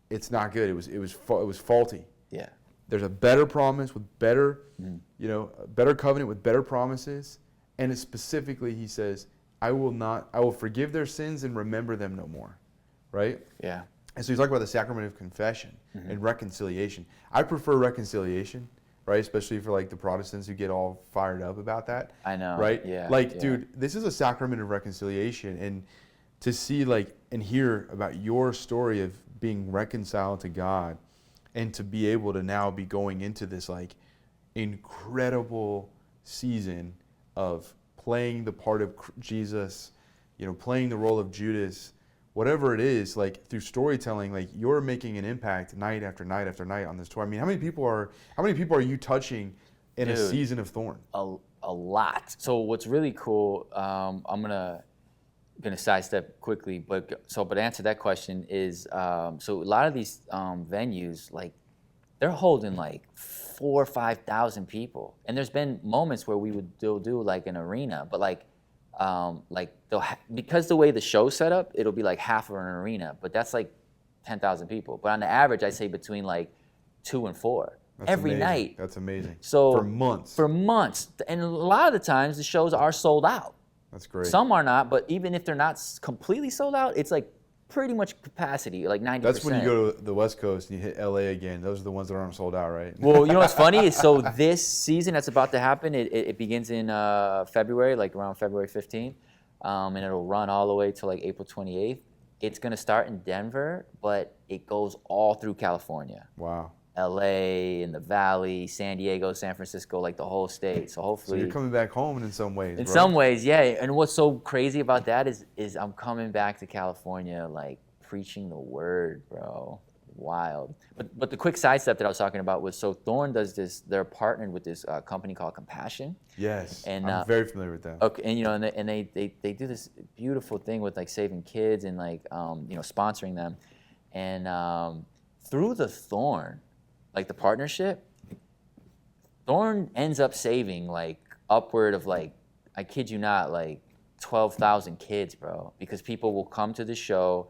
it's not good. It was faulty. Yeah. There's a better promise with better, a better covenant with better promises. And it specifically, he says, I will forgive their sins and remember them no more. Right? Yeah. And so he's talking about the sacrament of confession and reconciliation. I prefer reconciliation, right? Especially for like the Protestants who get all fired up about that. I know. Right? Yeah. Like, dude, this is a sacrament of reconciliation. And to see like and hear about your story of being reconciled to God, and to be able to now be going into this like incredible season of playing the part of Jesus, playing the role of Judas, whatever it is, like through storytelling, like you're making an impact night after night after night on this tour. I mean, how many people are you touching in a season of Thorn? A lot. So what's really cool, I'm gonna gonna sidestep quickly, but to answer that question is so a lot of these venues, like, they're holding like 4,000 or 5,000 people, and there's been moments where we would do like an arena, but like because the way the show's set up, it'll be like half of an arena, but that's like 10,000 people. But on the average, I say between like 2 and 4 every night. That's amazing. So for months, and a lot of the times the shows are sold out. That's great. Some are not, but even if they're not completely sold out, it's like pretty much capacity, like 90%. That's when you go to the West Coast and you hit LA again. Those are the ones that aren't sold out, right? Well, you know what's funny is, so this season that's about to happen, it begins in February, like around February 15th, and it'll run all the way to like April 28th. It's going to start in Denver, but it goes all through California. Wow. LA, in the Valley, San Diego, San Francisco, like the whole state. So hopefully. So you're coming back home in some ways. In some ways, yeah. And what's so crazy about that is I'm coming back to California, like preaching the word, bro. Wild. But the quick sidestep that I was talking about was, so Thorn does this. They're partnered with this company called Compassion. Yes, and I'm very familiar with them. Okay, and you know, and they do this beautiful thing with like saving kids and like you know, sponsoring them, and through the Thorn, like the partnership, Thorn ends up saving like upward of like, I kid you not, like 12,000 kids, bro, because people will come to the show,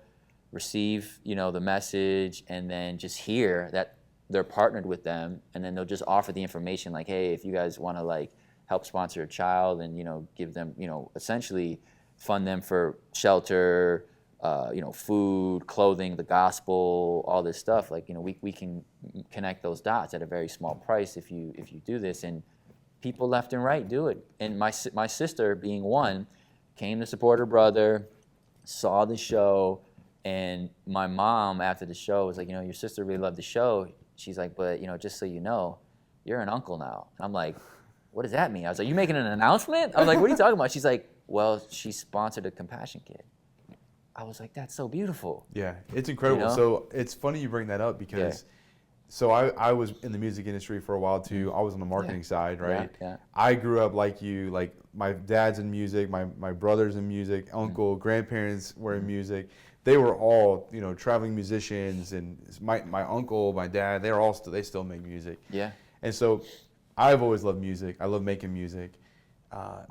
receive, you know, the message, and then just hear that they're partnered with them, and then they'll just offer the information like, hey, if you guys want to like help sponsor a child and, you know, give them, you know, essentially fund them for shelter, you know, food, clothing, the gospel, all this stuff. Like, you know, we can connect those dots at a very small price if you do this, and people left and right do it. And my sister, being one, came to support her brother, saw the show, and my mom after the show was like, you know, your sister really loved the show. She's like, but, you know, just so you know, you're an uncle now. And I'm like, what does that mean? I was like, you making an announcement? I was like, what are you talking about? She's like, well, she sponsored a Compassion Kid. I was like, that's so beautiful. Yeah, it's incredible. You know? So it's funny you bring that up because, so I was in the music industry for a while too. I was on the marketing side, right? Yeah. I grew up like you, like my dad's in music, my brother's in music, uncle, grandparents were in music. They were all, you know, traveling musicians, and my uncle, my dad, they still make music. Yeah. And so I've always loved music. I love making music,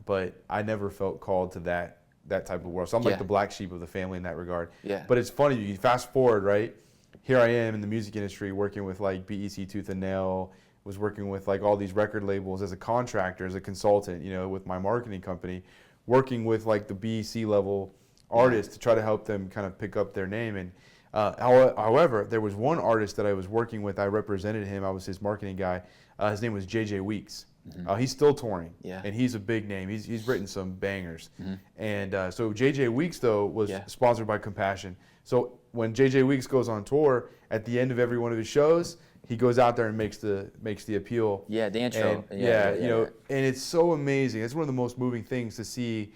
but I never felt called to that type of world. So I'm like the black sheep of the family in that regard. Yeah. But it's funny, you fast forward, right? Here I am in the music industry working with like BEC Tooth and Nail, was working with like all these record labels as a contractor, as a consultant, you know, with my marketing company, working with like the BEC level artists to try to help them kind of pick up their name. And however, there was one artist that I was working with, I represented him, I was his marketing guy. His name was JJ Weeks. Mm-hmm. He's still touring, and he's a big name. He's written some bangers. Mm-hmm. And so JJ Weeks, though, was sponsored by Compassion. So when JJ Weeks goes on tour, at the end of every one of his shows, he goes out there and makes the appeal. Yeah, the intro. And, you know, and it's so amazing. It's one of the most moving things to see.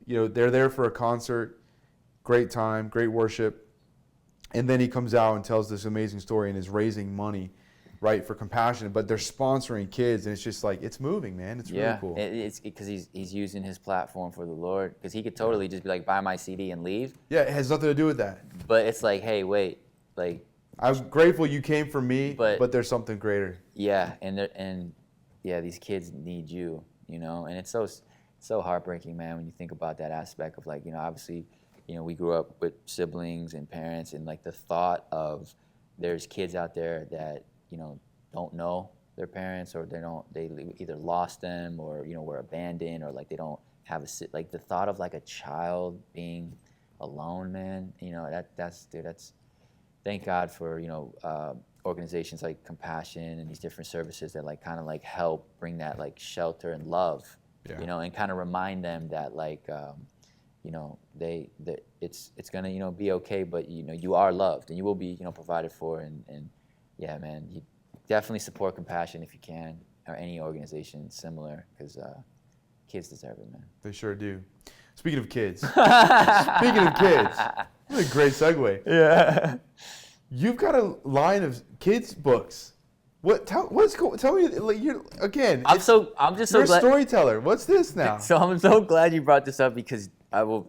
You know, they're there for a concert, great time, great worship, and then he comes out and tells this amazing story and is raising money, right, for Compassion, but they're sponsoring kids, and it's just like, it's moving, man. It's really cool. It's because he's using his platform for the Lord, because he could totally just be like, buy my CD and leave. Yeah, it has nothing to do with that. But it's like, hey, wait, like, I'm grateful you came for me, but there's something greater. Yeah, and these kids need you, you know, and it's so heartbreaking, man, when you think about that aspect of like, you know, obviously, you know, we grew up with siblings and parents, and like the thought of there's kids out there that, you know, don't know their parents, or they either lost them, or, you know, were abandoned, or like they don't have like the thought of like a child being alone, man, you know, that's thank God for, you know, organizations like Compassion and these different services that like kind of like help bring that like shelter and love, you know, and kind of remind them that like, you know, it's gonna, you know, be okay, but, you know, you are loved and you will be, you know, provided for, and yeah, man, you definitely support Compassion if you can, or any organization similar, because kids deserve it, man. They sure do. Speaking of kids, that's a great segue. Yeah. You've got a line of kids books. Tell me, like, I'm just so glad. You're a storyteller. What's this now? So I'm so glad you brought this up, because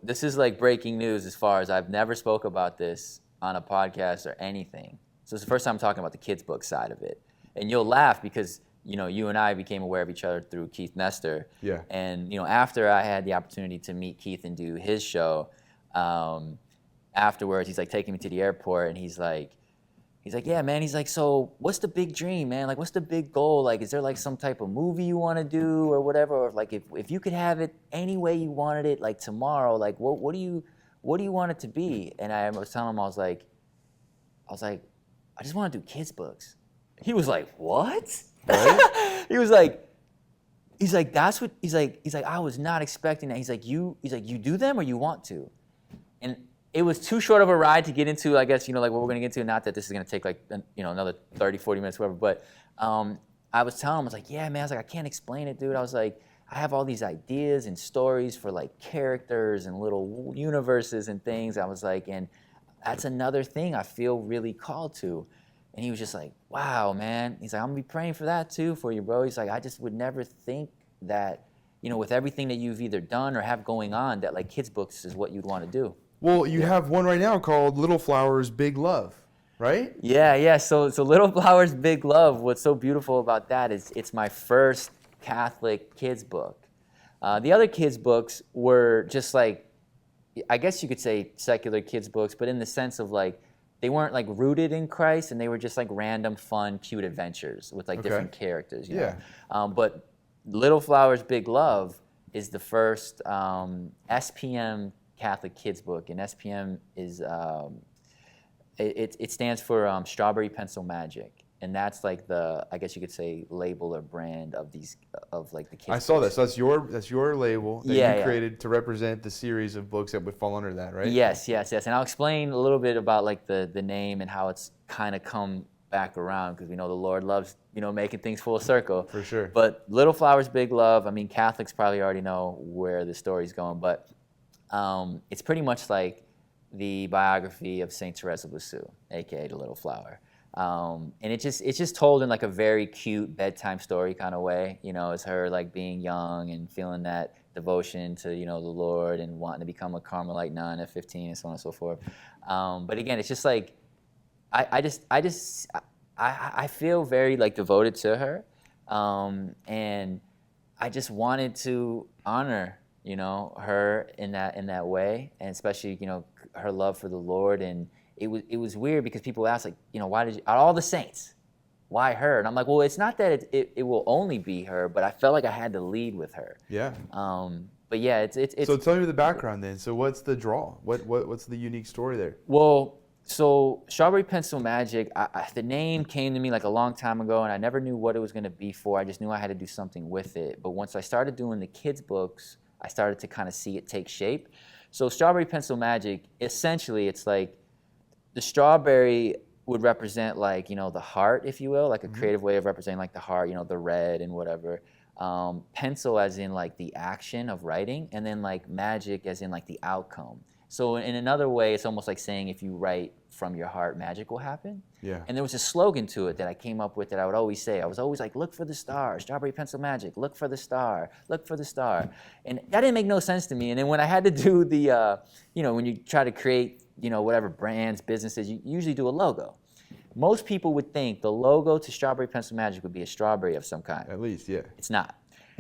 This is like breaking news as far as I've never spoke about this on a podcast or anything. So it's the first time I'm talking about the kids' book side of it. And you'll laugh because, you and I became aware of each other through Keith Nestor. Yeah. And, after I had the opportunity to meet Keith and do his show, afterwards, he's like taking me to the airport and he's like, yeah, man. He's like, so what's the big dream, man? Like, what's the big goal? Like, is there like some type of movie you want to do or whatever? Or like, if you could have it any way you wanted it, like tomorrow, like what do you want it to be? And I was telling him, I was like, I just want to do kids books. He was like, what? Right? He's like, that's what, he's like, I was not expecting that. He's like, you do them or you want to? And it was too short of a ride to get into, I guess, like what we're going to get into. Not that this is going to take like, another 30, 40 minutes, whatever. But I was telling him, I was like, yeah, man. I was like, I can't explain it, dude. I was like, I have all these ideas and stories for like characters and little universes and things. I was like, and that's another thing I feel really called to. And he was just like, wow, man. He's like, I'm going to be praying for that too for you, bro. He's like, I just would never think that, with everything that you've either done or have going on, that like kids books is what you'd want to do. Well, you have one right now called Little Flowers, Big Love, right? Yeah. So Little Flowers, Big Love, what's so beautiful about that is it's my first Catholic kids book. The other kids books were just like, I guess you could say secular kids books, but in the sense of like, they weren't like rooted in Christ, and they were just like random, fun, cute adventures with like different characters. You know? But Little Flowers, Big Love is the first SPM Catholic kids book, and SPM is it stands for Strawberry Pencil Magic, and that's like the, I guess you could say, label or brand of like the kids. I saw that. So that's your label that you created to represent the series of books that would fall under that, right? Yes. And I'll explain a little bit about like the name and how it's kind of come back around, because we know the Lord loves making things full circle. For sure. But Little Flowers, Big Love. I mean, Catholics probably already know where the story's going, but it's pretty much like the biography of Saint Teresa of Lisieux, aka the Little Flower. And it's just told in like a very cute bedtime story kind of way. It's her like being young and feeling that devotion to the Lord and wanting to become a Carmelite nun at 15 and so on and so forth. But again, it's just like I feel very like devoted to her, and I just wanted to honor her in that way, and especially her love for the Lord. And it was weird because people ask, like, why did you, out of all the saints, why her? And I'm like, well, it's not that it will only be her, but I felt like I had to lead with her. Yeah. But yeah, it's. So tell me the background then. So what's the draw? What's the unique story there? Well, so Strawberry Pencil Magic, the name came to me like a long time ago, and I never knew what it was going to be for. I just knew I had to do something with it. But once I started doing the kids' books, I started to kind of see it take shape. So Strawberry Pencil Magic, essentially, it's like the strawberry would represent like, the heart, if you will, like a creative way of representing like the heart, the red and whatever. Pencil as in like the action of writing, and then like magic as in like the outcome. So in another way, it's almost like saying if you write from your heart, magic will happen. Yeah. And there was a slogan to it that I came up with that I would always say. I was always like, look for the star, Strawberry Pencil Magic, look for the star, look for the star. And that didn't make no sense to me. And then when I had to do the, when you try to create, whatever brands, businesses, you usually do a logo. Most people would think the logo to Strawberry Pencil Magic would be a strawberry of some kind. At least, yeah. It's not.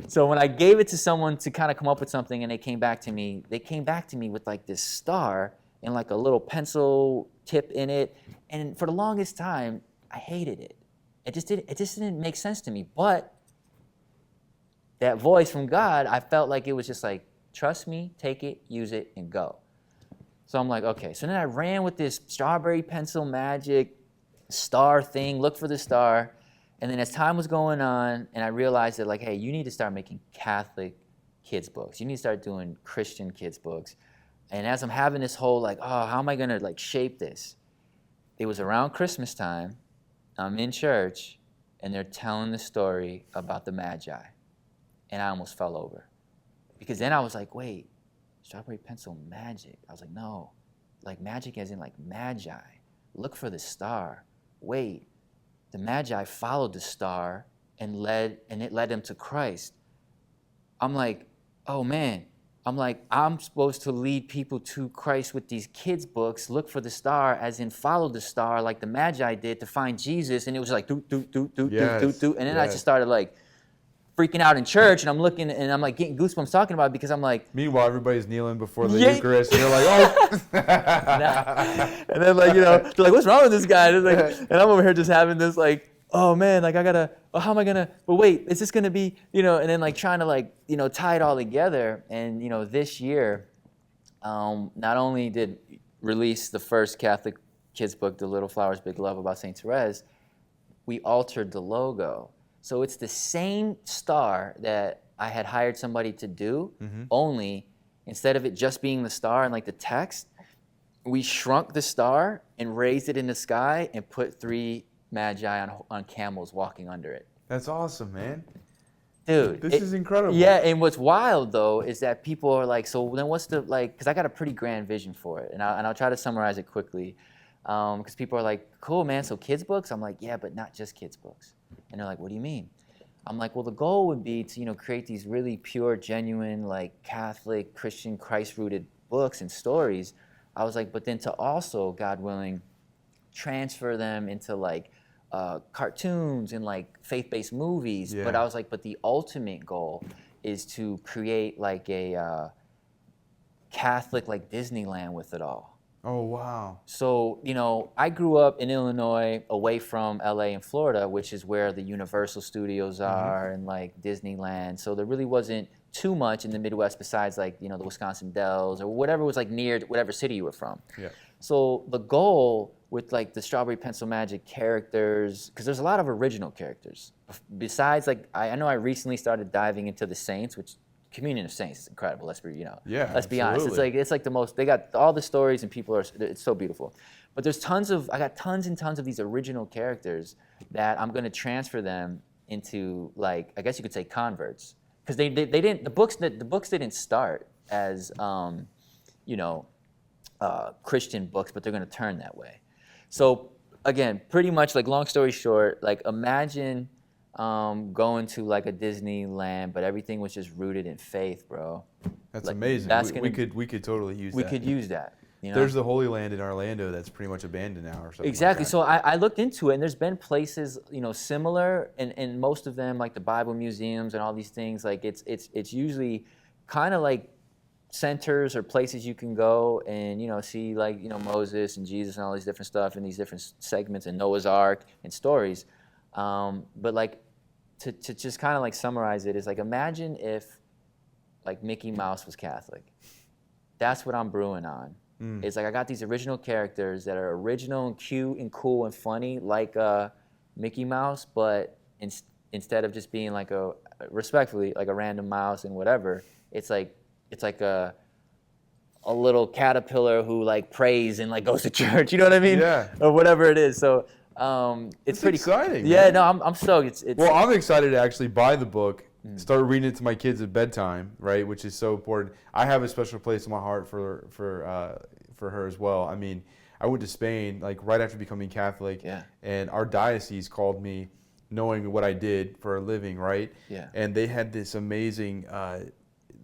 So when I gave it to someone to kind of come up with something, and they came back to me with like this star and like a little pencil tip in it. And for the longest time, I hated it. It just didn't make sense to me. But that voice from God, I felt like it was just like, trust me, take it, use it, and go. So I'm like, okay. So then I ran with this Strawberry Pencil Magic star thing, look for the star. And then as time was going on, and I realized that, like, hey, you need to start making Catholic kids books. You need to start doing Christian kids books. And as I'm having this whole, like, oh, how am I going to, like, shape this? It was around Christmas time. I'm in church, and they're telling the story about the Magi. And I almost fell over. Because then I was like, wait, Strawberry Pencil Magic. I was like, no, like magic as in, like, Magi. Look for the star. Wait. The Magi followed the star and it led them to Christ. I'm like, oh man, I'm like, I'm supposed to lead people to Christ with these kids' books, look for the star, as in follow the star like the Magi did to find Jesus. And it was like, do. And then I just started like freaking out in church, and I'm looking, and I'm like getting goosebumps talking about it because I'm like. Meanwhile, everybody's kneeling before the Eucharist, and you're like, oh. And then like, they're like, what's wrong with this guy? And, like, and I'm over here just having this like, oh man, like how am I gonna, but wait, is this gonna be, and then like trying to like, tie it all together. And, this year, not only did release the first Catholic kids book, The Little Flowers, Big Love, about St. Therese, we altered the logo. So it's the same star that I had hired somebody to do, only instead of it just being the star and like the text, we shrunk the star and raised it in the sky and put 3 magi on camels walking under it. That's awesome, man. Dude. This is incredible. Yeah, and what's wild though is that people are like, so then what's the, like, because I got a pretty grand vision for it, and I'll try to summarize it quickly. Because people are like, cool, man, so kids' books? I'm like, yeah, but not just kids' books. And they're like, what do you mean? I'm like, well, the goal would be to, create these really pure, genuine, like Catholic, Christian, Christ-rooted books and stories. I was like, but then to also, God willing, transfer them into like cartoons and like faith-based movies. Yeah. But I was like, but the ultimate goal is to create like a Catholic like Disneyland with it all. Oh, wow. So, I grew up in Illinois, away from LA and Florida, which is where the Universal Studios are and like Disneyland. So there really wasn't too much in the Midwest besides like, the Wisconsin Dells or whatever was like near whatever city you were from. Yeah. So the goal with like the Strawberry Pencil Magic characters, because there's a lot of original characters. Besides, like, I know I recently started diving into the Saints, which Communion of Saints is incredible. Let's be honest. It's like the most. They got all the stories, and people are. It's so beautiful. But there's I got tons and tons of these original characters that I'm going to transfer them into, like, I guess you could say converts, because they didn't. The books didn't start as Christian books, but they're going to turn that way. So again, pretty much like, long story short, like, imagine. Going to like a Disneyland, but everything was just rooted in faith, bro. That's like, amazing. We could totally use that. We could use that. There's the Holy Land in Orlando that's pretty much abandoned now, or something. Exactly. Like that. So I looked into it, and there's been places, similar, and most of them, like the Bible museums and all these things, like it's usually kind of like centers or places you can go and see, like, Moses and Jesus and all these different stuff and these different segments and Noah's Ark and stories. But like, to just kind of like summarize it is like, imagine if like Mickey Mouse was Catholic. That's what I'm brewing on. It's like, I got these original characters that are original and cute and cool and funny, like Mickey Mouse, but instead of just being like respectfully, like a random mouse and whatever, it's like a little caterpillar who like prays and like goes to church, you know what I mean? Yeah. Or whatever it is. So it's pretty exciting. Yeah, man. no, I'm stoked. Well, I'm excited to actually buy the book, start reading it to my kids at bedtime, right? Which is so important. I have a special place in my heart for her as well. I mean, I went to Spain like right after becoming Catholic, and our diocese called me, knowing what I did for a living, right? Yeah. And they had this amazing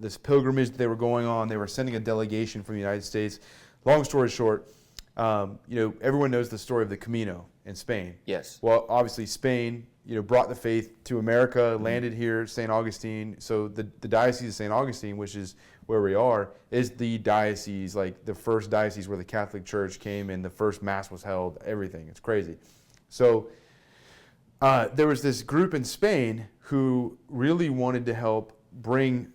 this pilgrimage that they were going on. They were sending a delegation from the United States. Long story short, everyone knows the story of the Camino in Spain. Yes. Well, obviously Spain, brought the faith to America, landed here, St. Augustine. So the Diocese of St. Augustine, which is where we are, is the diocese, like the first diocese where the Catholic Church came and the first Mass was held, everything. It's crazy. So there was this group in Spain who really wanted to help bring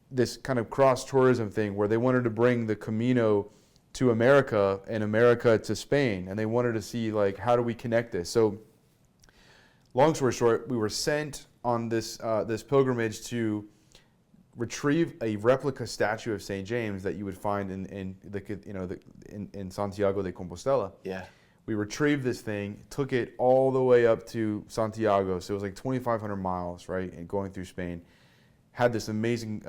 this kind of cross-tourism thing where they wanted to bring the Camino to America and America to Spain, and they wanted to see, like, how do we connect this? So, long story short, we were sent on this pilgrimage to retrieve a replica statue of St. James that you would find in Santiago de Compostela. Yeah. We retrieved this thing, took it all the way up to Santiago, so it was like 2,500 miles, right, and going through Spain. Had this amazing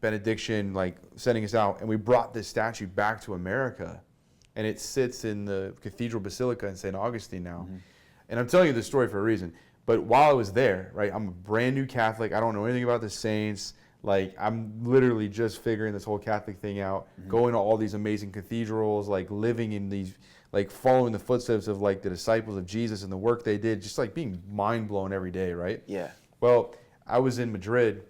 benediction, like, sending us out, and we brought this statue back to America, and it sits in the Cathedral Basilica in St. Augustine now. And I'm telling you this story for a reason, but while I was there, right, I'm a brand new Catholic, I don't know anything about the saints, Like, I'm literally just figuring this whole Catholic thing out, going to all these amazing cathedrals, like living in these, like following the footsteps of like the disciples of Jesus and the work they did, just like being mind blown every day, right? Yeah. Well, I was in Madrid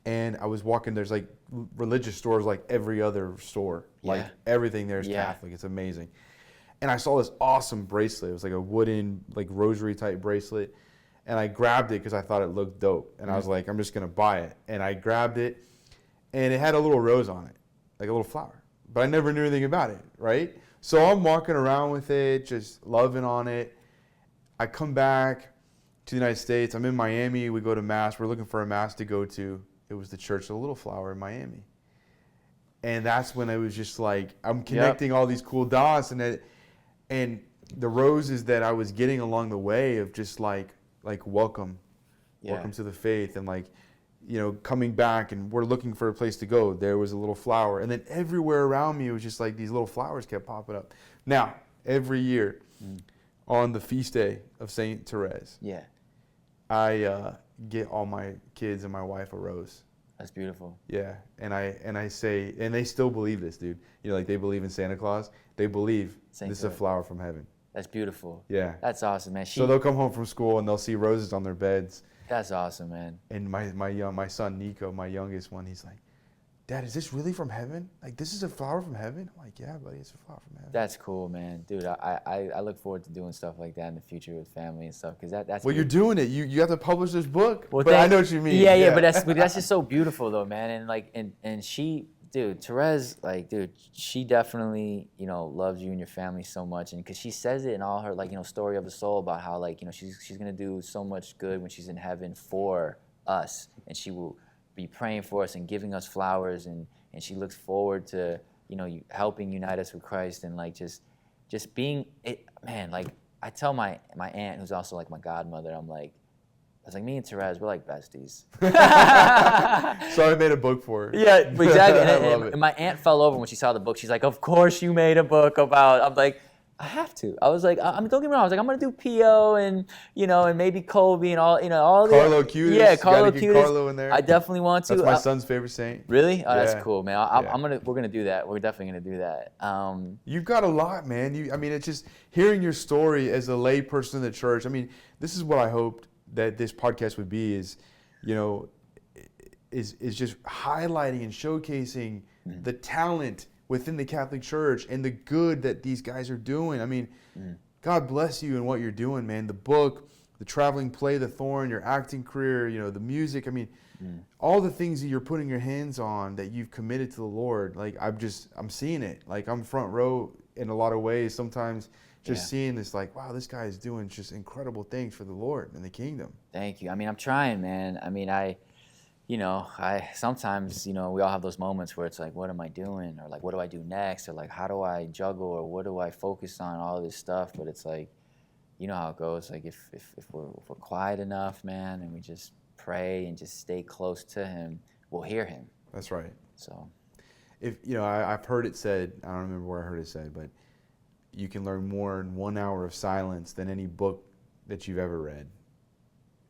and I was walking, there's like religious stores like every other store. Like everything there is Catholic. It's amazing. And I saw this awesome bracelet. It was like a wooden, like rosary type bracelet. And I grabbed it because I thought it looked dope. And I was like, I'm just going to buy it. And I grabbed it, and it had a little rose on it, like a little flower. But I never knew anything about it, right? So I'm walking around with it, just loving on it. I come back to the United States. I'm in Miami. We go to Mass. We're looking for a Mass to go to. It was the Church of the Little Flower in Miami. And that's when it was just like, I'm connecting all these cool dots. And the roses that I was getting along the way of just like welcome to the faith, and like, you know, coming back, and we're looking for a place to go. There was a little flower, and then everywhere around me it was just like these little flowers kept popping up. Now, every year on the feast day of Saint Therese, I get all my kids and my wife a rose. That's beautiful. Yeah, and I say, and they still believe this, dude. You know, like they believe in Santa Claus. They believe this is a flower from heaven. That's beautiful. Yeah. That's awesome, man. So they'll come home from school and they'll see roses on their beds. That's awesome, man. And my son Nico, my youngest one, he's like, Dad, is this really from heaven? Like, this is a flower from heaven? I'm like, yeah, buddy, it's a flower from heaven. That's cool, man. Dude, I look forward to doing stuff like that in the future with family and stuff, because that's. Well, you're doing it. You have to publish this book. Well, but I know what you mean. Yeah, but that's just so beautiful, though, man. And like, and she. Dude, Therese, like, dude, she definitely, you know, loves you and your family so much, and because she says it in all her, like, you know, story of the soul about how, like, you know, she's gonna do so much good when she's in heaven for us, and she will be praying for us and giving us flowers, and she looks forward to, you know, helping unite us with Christ, and like just being it, man. Like, I tell my aunt, who's also like my godmother, I'm like. I was like, me and Therese, we're like besties. So I made a book for her. Yeah, exactly. And my aunt fell over when she saw the book. She's like, of course you made a book about, I'm like, I have to. I was like, don't get me wrong. I was like, I'm going to do Pio and, you know, and maybe Kobe and all, you know, all the. Carlo Acutis. Yeah, Carlo Acutis. Carlo in there. I definitely want to. That's my son's favorite saint. Really? Oh, that's cool, man. We're going to do that. We're definitely going to do that. You've got a lot, man. I mean, it's just hearing your story as a lay person in the church. I mean, this is what I hoped that this podcast would be, is, you know, is just highlighting and showcasing the talent within the Catholic Church and the good that these guys are doing. I mean, God bless you and what you're doing, man. The book, the traveling play, the Thorn, your acting career, you know, the music. I mean, all the things that you're putting your hands on that you've committed to the Lord. Like, I'm seeing it. Like, I'm front row in a lot of ways. Sometimes just seeing this, like, wow, this guy is doing just incredible things for the Lord and the kingdom. Thank you. I mean, I'm trying, man. I mean, I sometimes, you know, we all have those moments where it's like, what am I doing? Or like, what do I do next? Or like, how do I juggle? Or what do I focus on? All this stuff. But it's like, you know how it goes. Like, if we're quiet enough, man, and we just pray and just stay close to Him, we'll hear Him. That's right. So, if you know, I've heard it said, I don't remember where I heard it said, but you can learn more in 1 hour of silence than any book that you've ever read.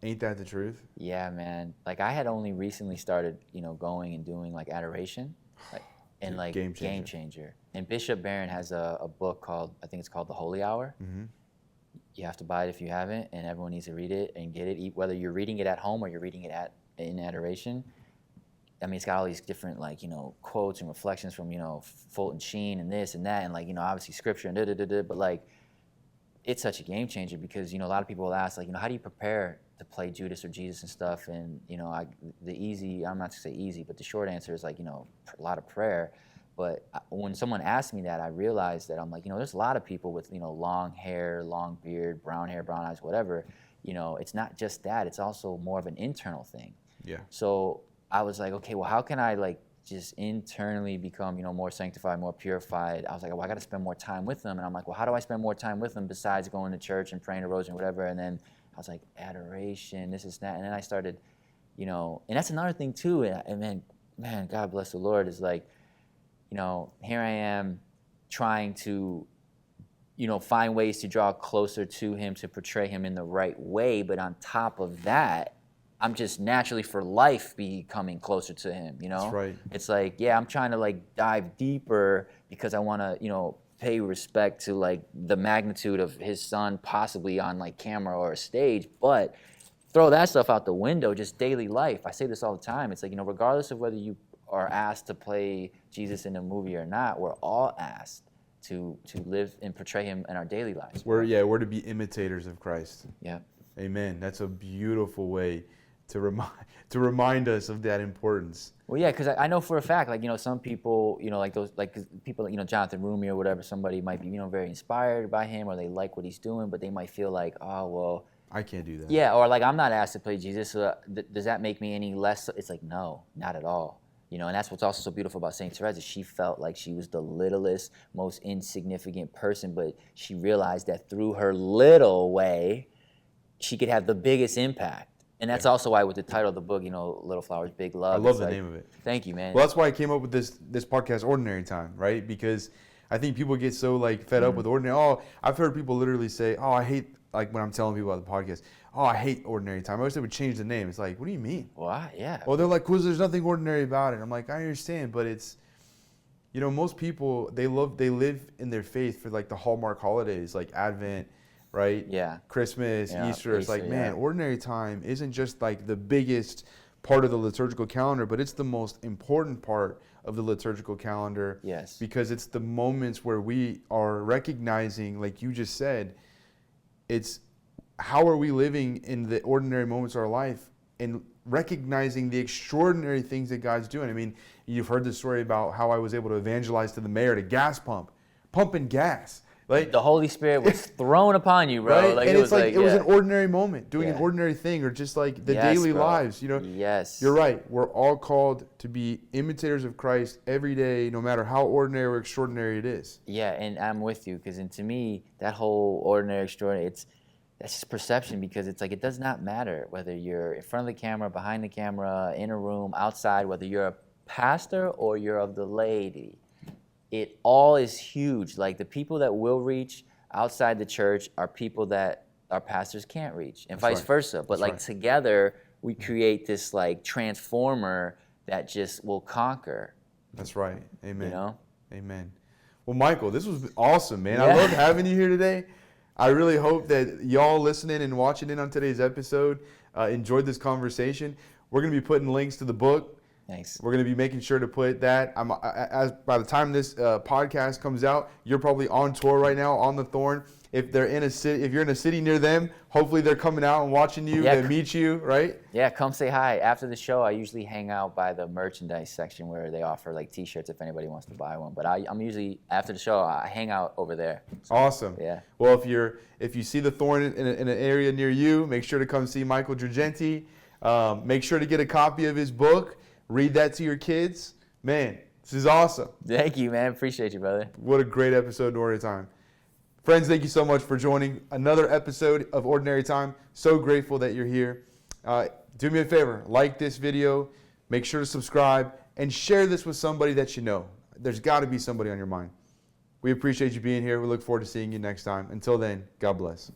Ain't that the truth? Yeah, man. Like, I had only recently started, you know, going and doing like adoration, and like Game Changer. And Bishop Barron has a book called, I think it's called The Holy Hour. Mm-hmm. You have to buy it if you haven't, and everyone needs to read it and get it. Whether you're reading it at home or you're reading it in adoration. I mean, it's got all these different, like, you know, quotes and reflections from, you know, Fulton Sheen and this and that, and like, you know, obviously scripture and da-da-da-da, but like, it's such a game changer because, you know, a lot of people will ask, like, you know, how do you prepare to play Judas or Jesus and stuff? And, you know, I'm not to say easy, but the short answer is like, you know, a lot of prayer. But when someone asked me that, I realized that I'm like, you know, there's a lot of people with, you know, long hair, long beard, brown hair, brown eyes, whatever. You know, it's not just that, it's also more of an internal thing. Yeah. So I was like, okay, well, how can I like just internally become, you know, more sanctified, more purified? I was like, well, I got to spend more time with them. And I'm like, well, how do I spend more time with them besides going to church and praying a rosary and whatever? And then I was like, adoration, this is that. And then I started, you know, and that's another thing too. And then, man, God bless the Lord, is like, you know, here I am trying to, you know, find ways to draw closer to Him, to portray Him in the right way. But on top of that, I'm just naturally for life becoming closer to him, you know? That's right. It's like, yeah, I'm trying to like dive deeper because I want to, you know, pay respect to like the magnitude of his son possibly on like camera or a stage, but throw that stuff out the window, just daily life. I say this all the time. It's like, you know, regardless of whether you are asked to play Jesus in a movie or not, we're all asked to live and portray him in our daily lives. We're to be imitators of Christ. Yeah. Amen. That's a beautiful way to remind us of that importance. Well, yeah, because I know for a fact, like, you know, some people, you know, like those, like people, you know, Jonathan Rumi or whatever, somebody might be, you know, very inspired by him or they like what he's doing, but they might feel like, oh, well, I can't do that. Yeah, or like I'm not asked to play Jesus, so does that make me any less? It's like, no, not at all. You know, and that's what's also so beautiful about Saint Teresa. She felt like she was the littlest, most insignificant person, but she realized that through her little way, she could have the biggest impact. And that's also why with the title of the book, you know, Little Flowers, Big Love. I love the name of it. Thank you, man. Well, that's why I came up with this podcast, Ordinary Time, right? Because I think people get so like fed up with ordinary. Oh, I've heard people literally say, oh, I hate, like when I'm telling people about the podcast, oh, I hate Ordinary Time. I wish they would change the name. It's like, what do you mean? Why? Yeah. Well, they're like, because there's nothing ordinary about it. I'm like, I understand, but it's, you know, most people, they live in their faith for like the Hallmark holidays, like Advent, right? Yeah. Christmas, Yeah, Easter. It's like, Easter, man, Ordinary Time isn't just like the biggest part of the liturgical calendar, but it's the most important part of the liturgical calendar. Yes. Because it's the moments where we are recognizing, like you just said, it's how are we living in the ordinary moments of our life and recognizing the extraordinary things that God's doing. I mean, you've heard the story about how I was able to evangelize to the mayor at a gas pump, pumping gas. Like the Holy Spirit was thrown upon you, bro. Right? Like, and it it's like it was an ordinary moment, doing an Yeah. ordinary thing, or just like the Yes, daily bro. lives, you know? Yes. You're right. We're all called to be imitators of Christ every day, no matter how ordinary or extraordinary it is. Yeah, and I'm with you, because to me, that whole ordinary, extraordinary, that's just perception, because it's like it does not matter whether you're in front of the camera, behind the camera, in a room, outside, whether you're a pastor or you're of the laity. It all is huge. Like the people that will reach outside the church are people that our pastors can't reach, and vice versa. But like together, we create this like transformer that just will conquer. That's right. Amen. You know? Amen. Well, Michael, this was awesome, man. Yeah. I love having you here today. I really hope that y'all listening and watching in on today's episode enjoyed this conversation. We're going to be putting links to the book. Thanks. We're going to be making sure to put that. By the time this podcast comes out, you're probably on tour right now on the Thorn. If you're in a city near them, hopefully they're coming out and watching you and meet you, right? Yeah, come say hi. After the show, I usually hang out by the merchandise section where they offer like T-shirts if anybody wants to buy one. But I'm usually, after the show, I hang out over there. So, awesome. Yeah. Well, if you see the Thorn in an area near you, make sure to come see Michael Girgenti. Make sure to get a copy of his book. Read that to your kids. Man, this is awesome. Thank you, man. Appreciate you, brother. What a great episode, Ordinary Time. Friends, thank you so much for joining another episode of Ordinary Time. So grateful that you're here. Do me a favor, like this video, make sure to subscribe, and share this with somebody that you know. There's got to be somebody on your mind. We appreciate you being here. We look forward to seeing you next time. Until then, God bless.